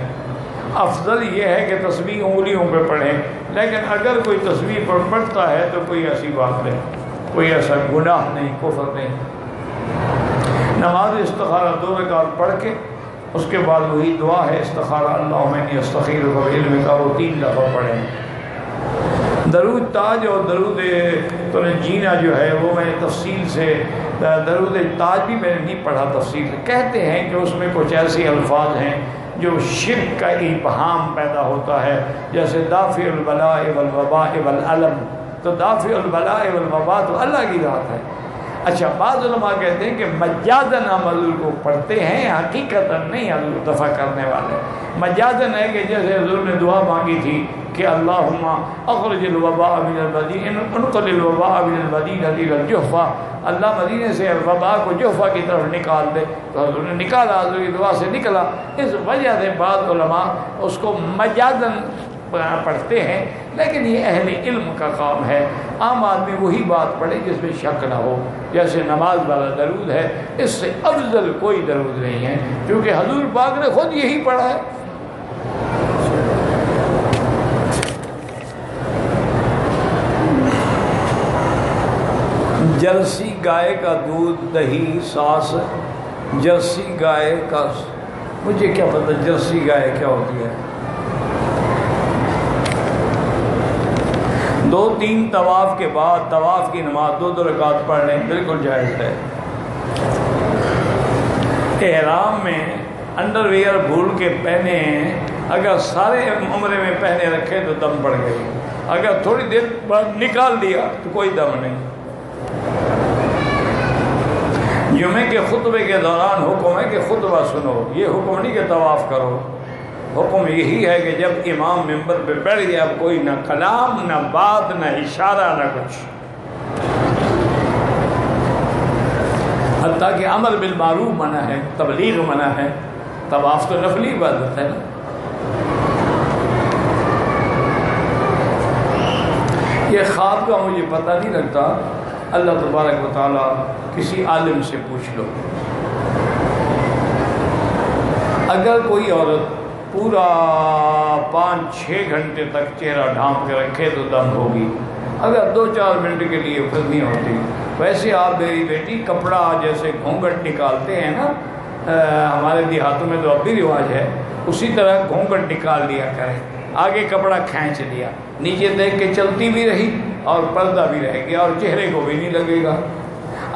افضل یہ ہے کہ تسبیح انگلیوں پہ پڑھیں، لیکن اگر کوئی تسبیح پر پڑھتا ہے تو کوئی ایسی بات نہیں، کوئی ایسا گناہ نہیں، کفر نہیں۔ نماز استخارہ 2 رکعت پڑھ کے اس کے بعد وہی دعا ہے استخارہ، اللہم انی استخیرک بعلمک، وہ 3 دفعہ پڑھیں۔ درود تاج اور درود تنجینا جو ہے وہ میں نے تفصیل سے، درود تاج بھی میں نے نہیں پڑھا تفصیل سے، کہتے ہیں کہ اس میں کچھ ایسے الفاظ ہیں جو شرک کا ابہام پیدا ہوتا ہے، جیسے دافع البلاء والوباء والعلم، تو دافع البلاء والوباء تو اللہ کی ذات ہے۔ اچھا، بعض علماء کہتے ہیں کہ مجازن ہم حضور کو پڑھتے ہیں، حقیقتاً نہیں حضور دفع کرنے والے۔ مجازن ہے کہ جیسے حضور نے دعا مانگی تھی کہ اللہم اخرج الوباء من المدینہ انقل الوباء من المدینہ الى الجحفہ، اللہ مدینے سے وبا کو جحفہ کی طرف نکال دے، تو حضور نے نکالا، حضور کی دعا سے نکلا۔ اس وجہ سے بعض علماء اس کو مجازن پڑھتے ہیں، لیکن یہ اہل علم کا کام ہے۔ عام آدمی وہی بات پڑھے جس میں شک نہ ہو، جیسے نماز والا درود ہے، اس سے افضل کوئی درود نہیں ہے، کیونکہ حضور پاک نے خود یہی پڑھا ہے۔ جرسی گائے کا دودھ، دہی، ساس، جرسی گائے کا، مجھے کیا پتہ جرسی گائے کیا ہوتی ہے۔ 2-3 طواف کے بعد طواف کی نماز 2 رکعت پڑھ لیں، بالکل جائز ہے۔ احرام میں انڈر ویئر بھول کے پہنے ہیں، اگر سارے عمرے میں پہنے رکھے تو دم پڑ گئی، اگر تھوڑی دیر بعد نکال دیا تو کوئی دم نہیں۔ جمعے کے خطبے کے دوران حکم ہے کہ خطبہ سنو، یہ حکم نہیں کہ طواف کرو، حکم یہی ہے کہ جب امام ممبر پہ بیٹھ گیا اب کوئی نہ کلام، نہ بات، نہ اشارہ، نہ کچھ، حتیٰ کہ امر بالمعروف منع ہے، تبلیغ منع ہے، طواف تو نفلی عبادت ہے نا۔ یہ خواب کا مجھے پتہ نہیں لگتا، اللہ تبارک و تعالیٰ کسی عالم سے پوچھ لو۔ اگر کوئی عورت پورا 5-6 گھنٹے تک چہرہ ڈھانپ کے رکھے تو دم ہوگی، اگر 2-4 منٹ کے لیے پھر نہیں ہوتی۔ ویسے آپ میری بیٹی کپڑا جیسے گھونگھٹ نکالتے ہیں نا، ہمارے دیہاتوں میں تو اب بھی رواج ہے، اسی طرح گھونگھٹ نکال لیا کریں، آگے کپڑا کھینچ لیا، نیچے دیکھ کے چلتی بھی رہی اور پردہ بھی رہ گیا اور چہرے کو بھی نہیں لگے گا۔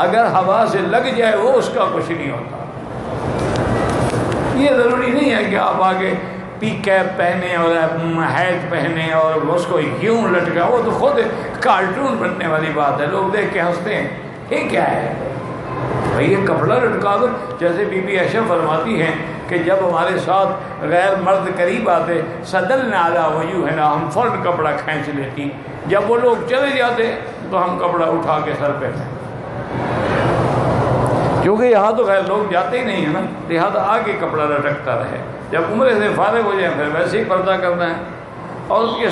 اگر ہوا سے لگ جائے وہ اس کا کچھ نہیں ہوتا۔ یہ ضروری نہیں ہے کہ آپ آگے پی کیپ پہنے اور ہیٹ پہنے اور اس کو یوں لٹکا، وہ تو خود کارٹون بننے والی بات ہے، لوگ دیکھ کے ہنستے ہیں، یہ کیا ہے بھئی، یہ کپڑا لٹکا دو۔ جیسے بی بی عائشہ فرماتی ہیں کہ جب ہمارے ساتھ غیر مرد قریب آتے صدلنا علی وجوہنا، ہم فوراً کپڑا کھینچ لیتی، جب وہ لوگ چلے جاتے تو ہم کپڑا اٹھا کے سر پہ پہنتے، کیونکہ یہاں تو غیر لوگ جاتے ہی نہیں ہیں نا، لہٰذا آگے کپڑا لٹکتا رہے، جب عمرے سے فارغ ہو جائیں پھر ویسے ہی پردہ کرنا ہے۔ اور اس کے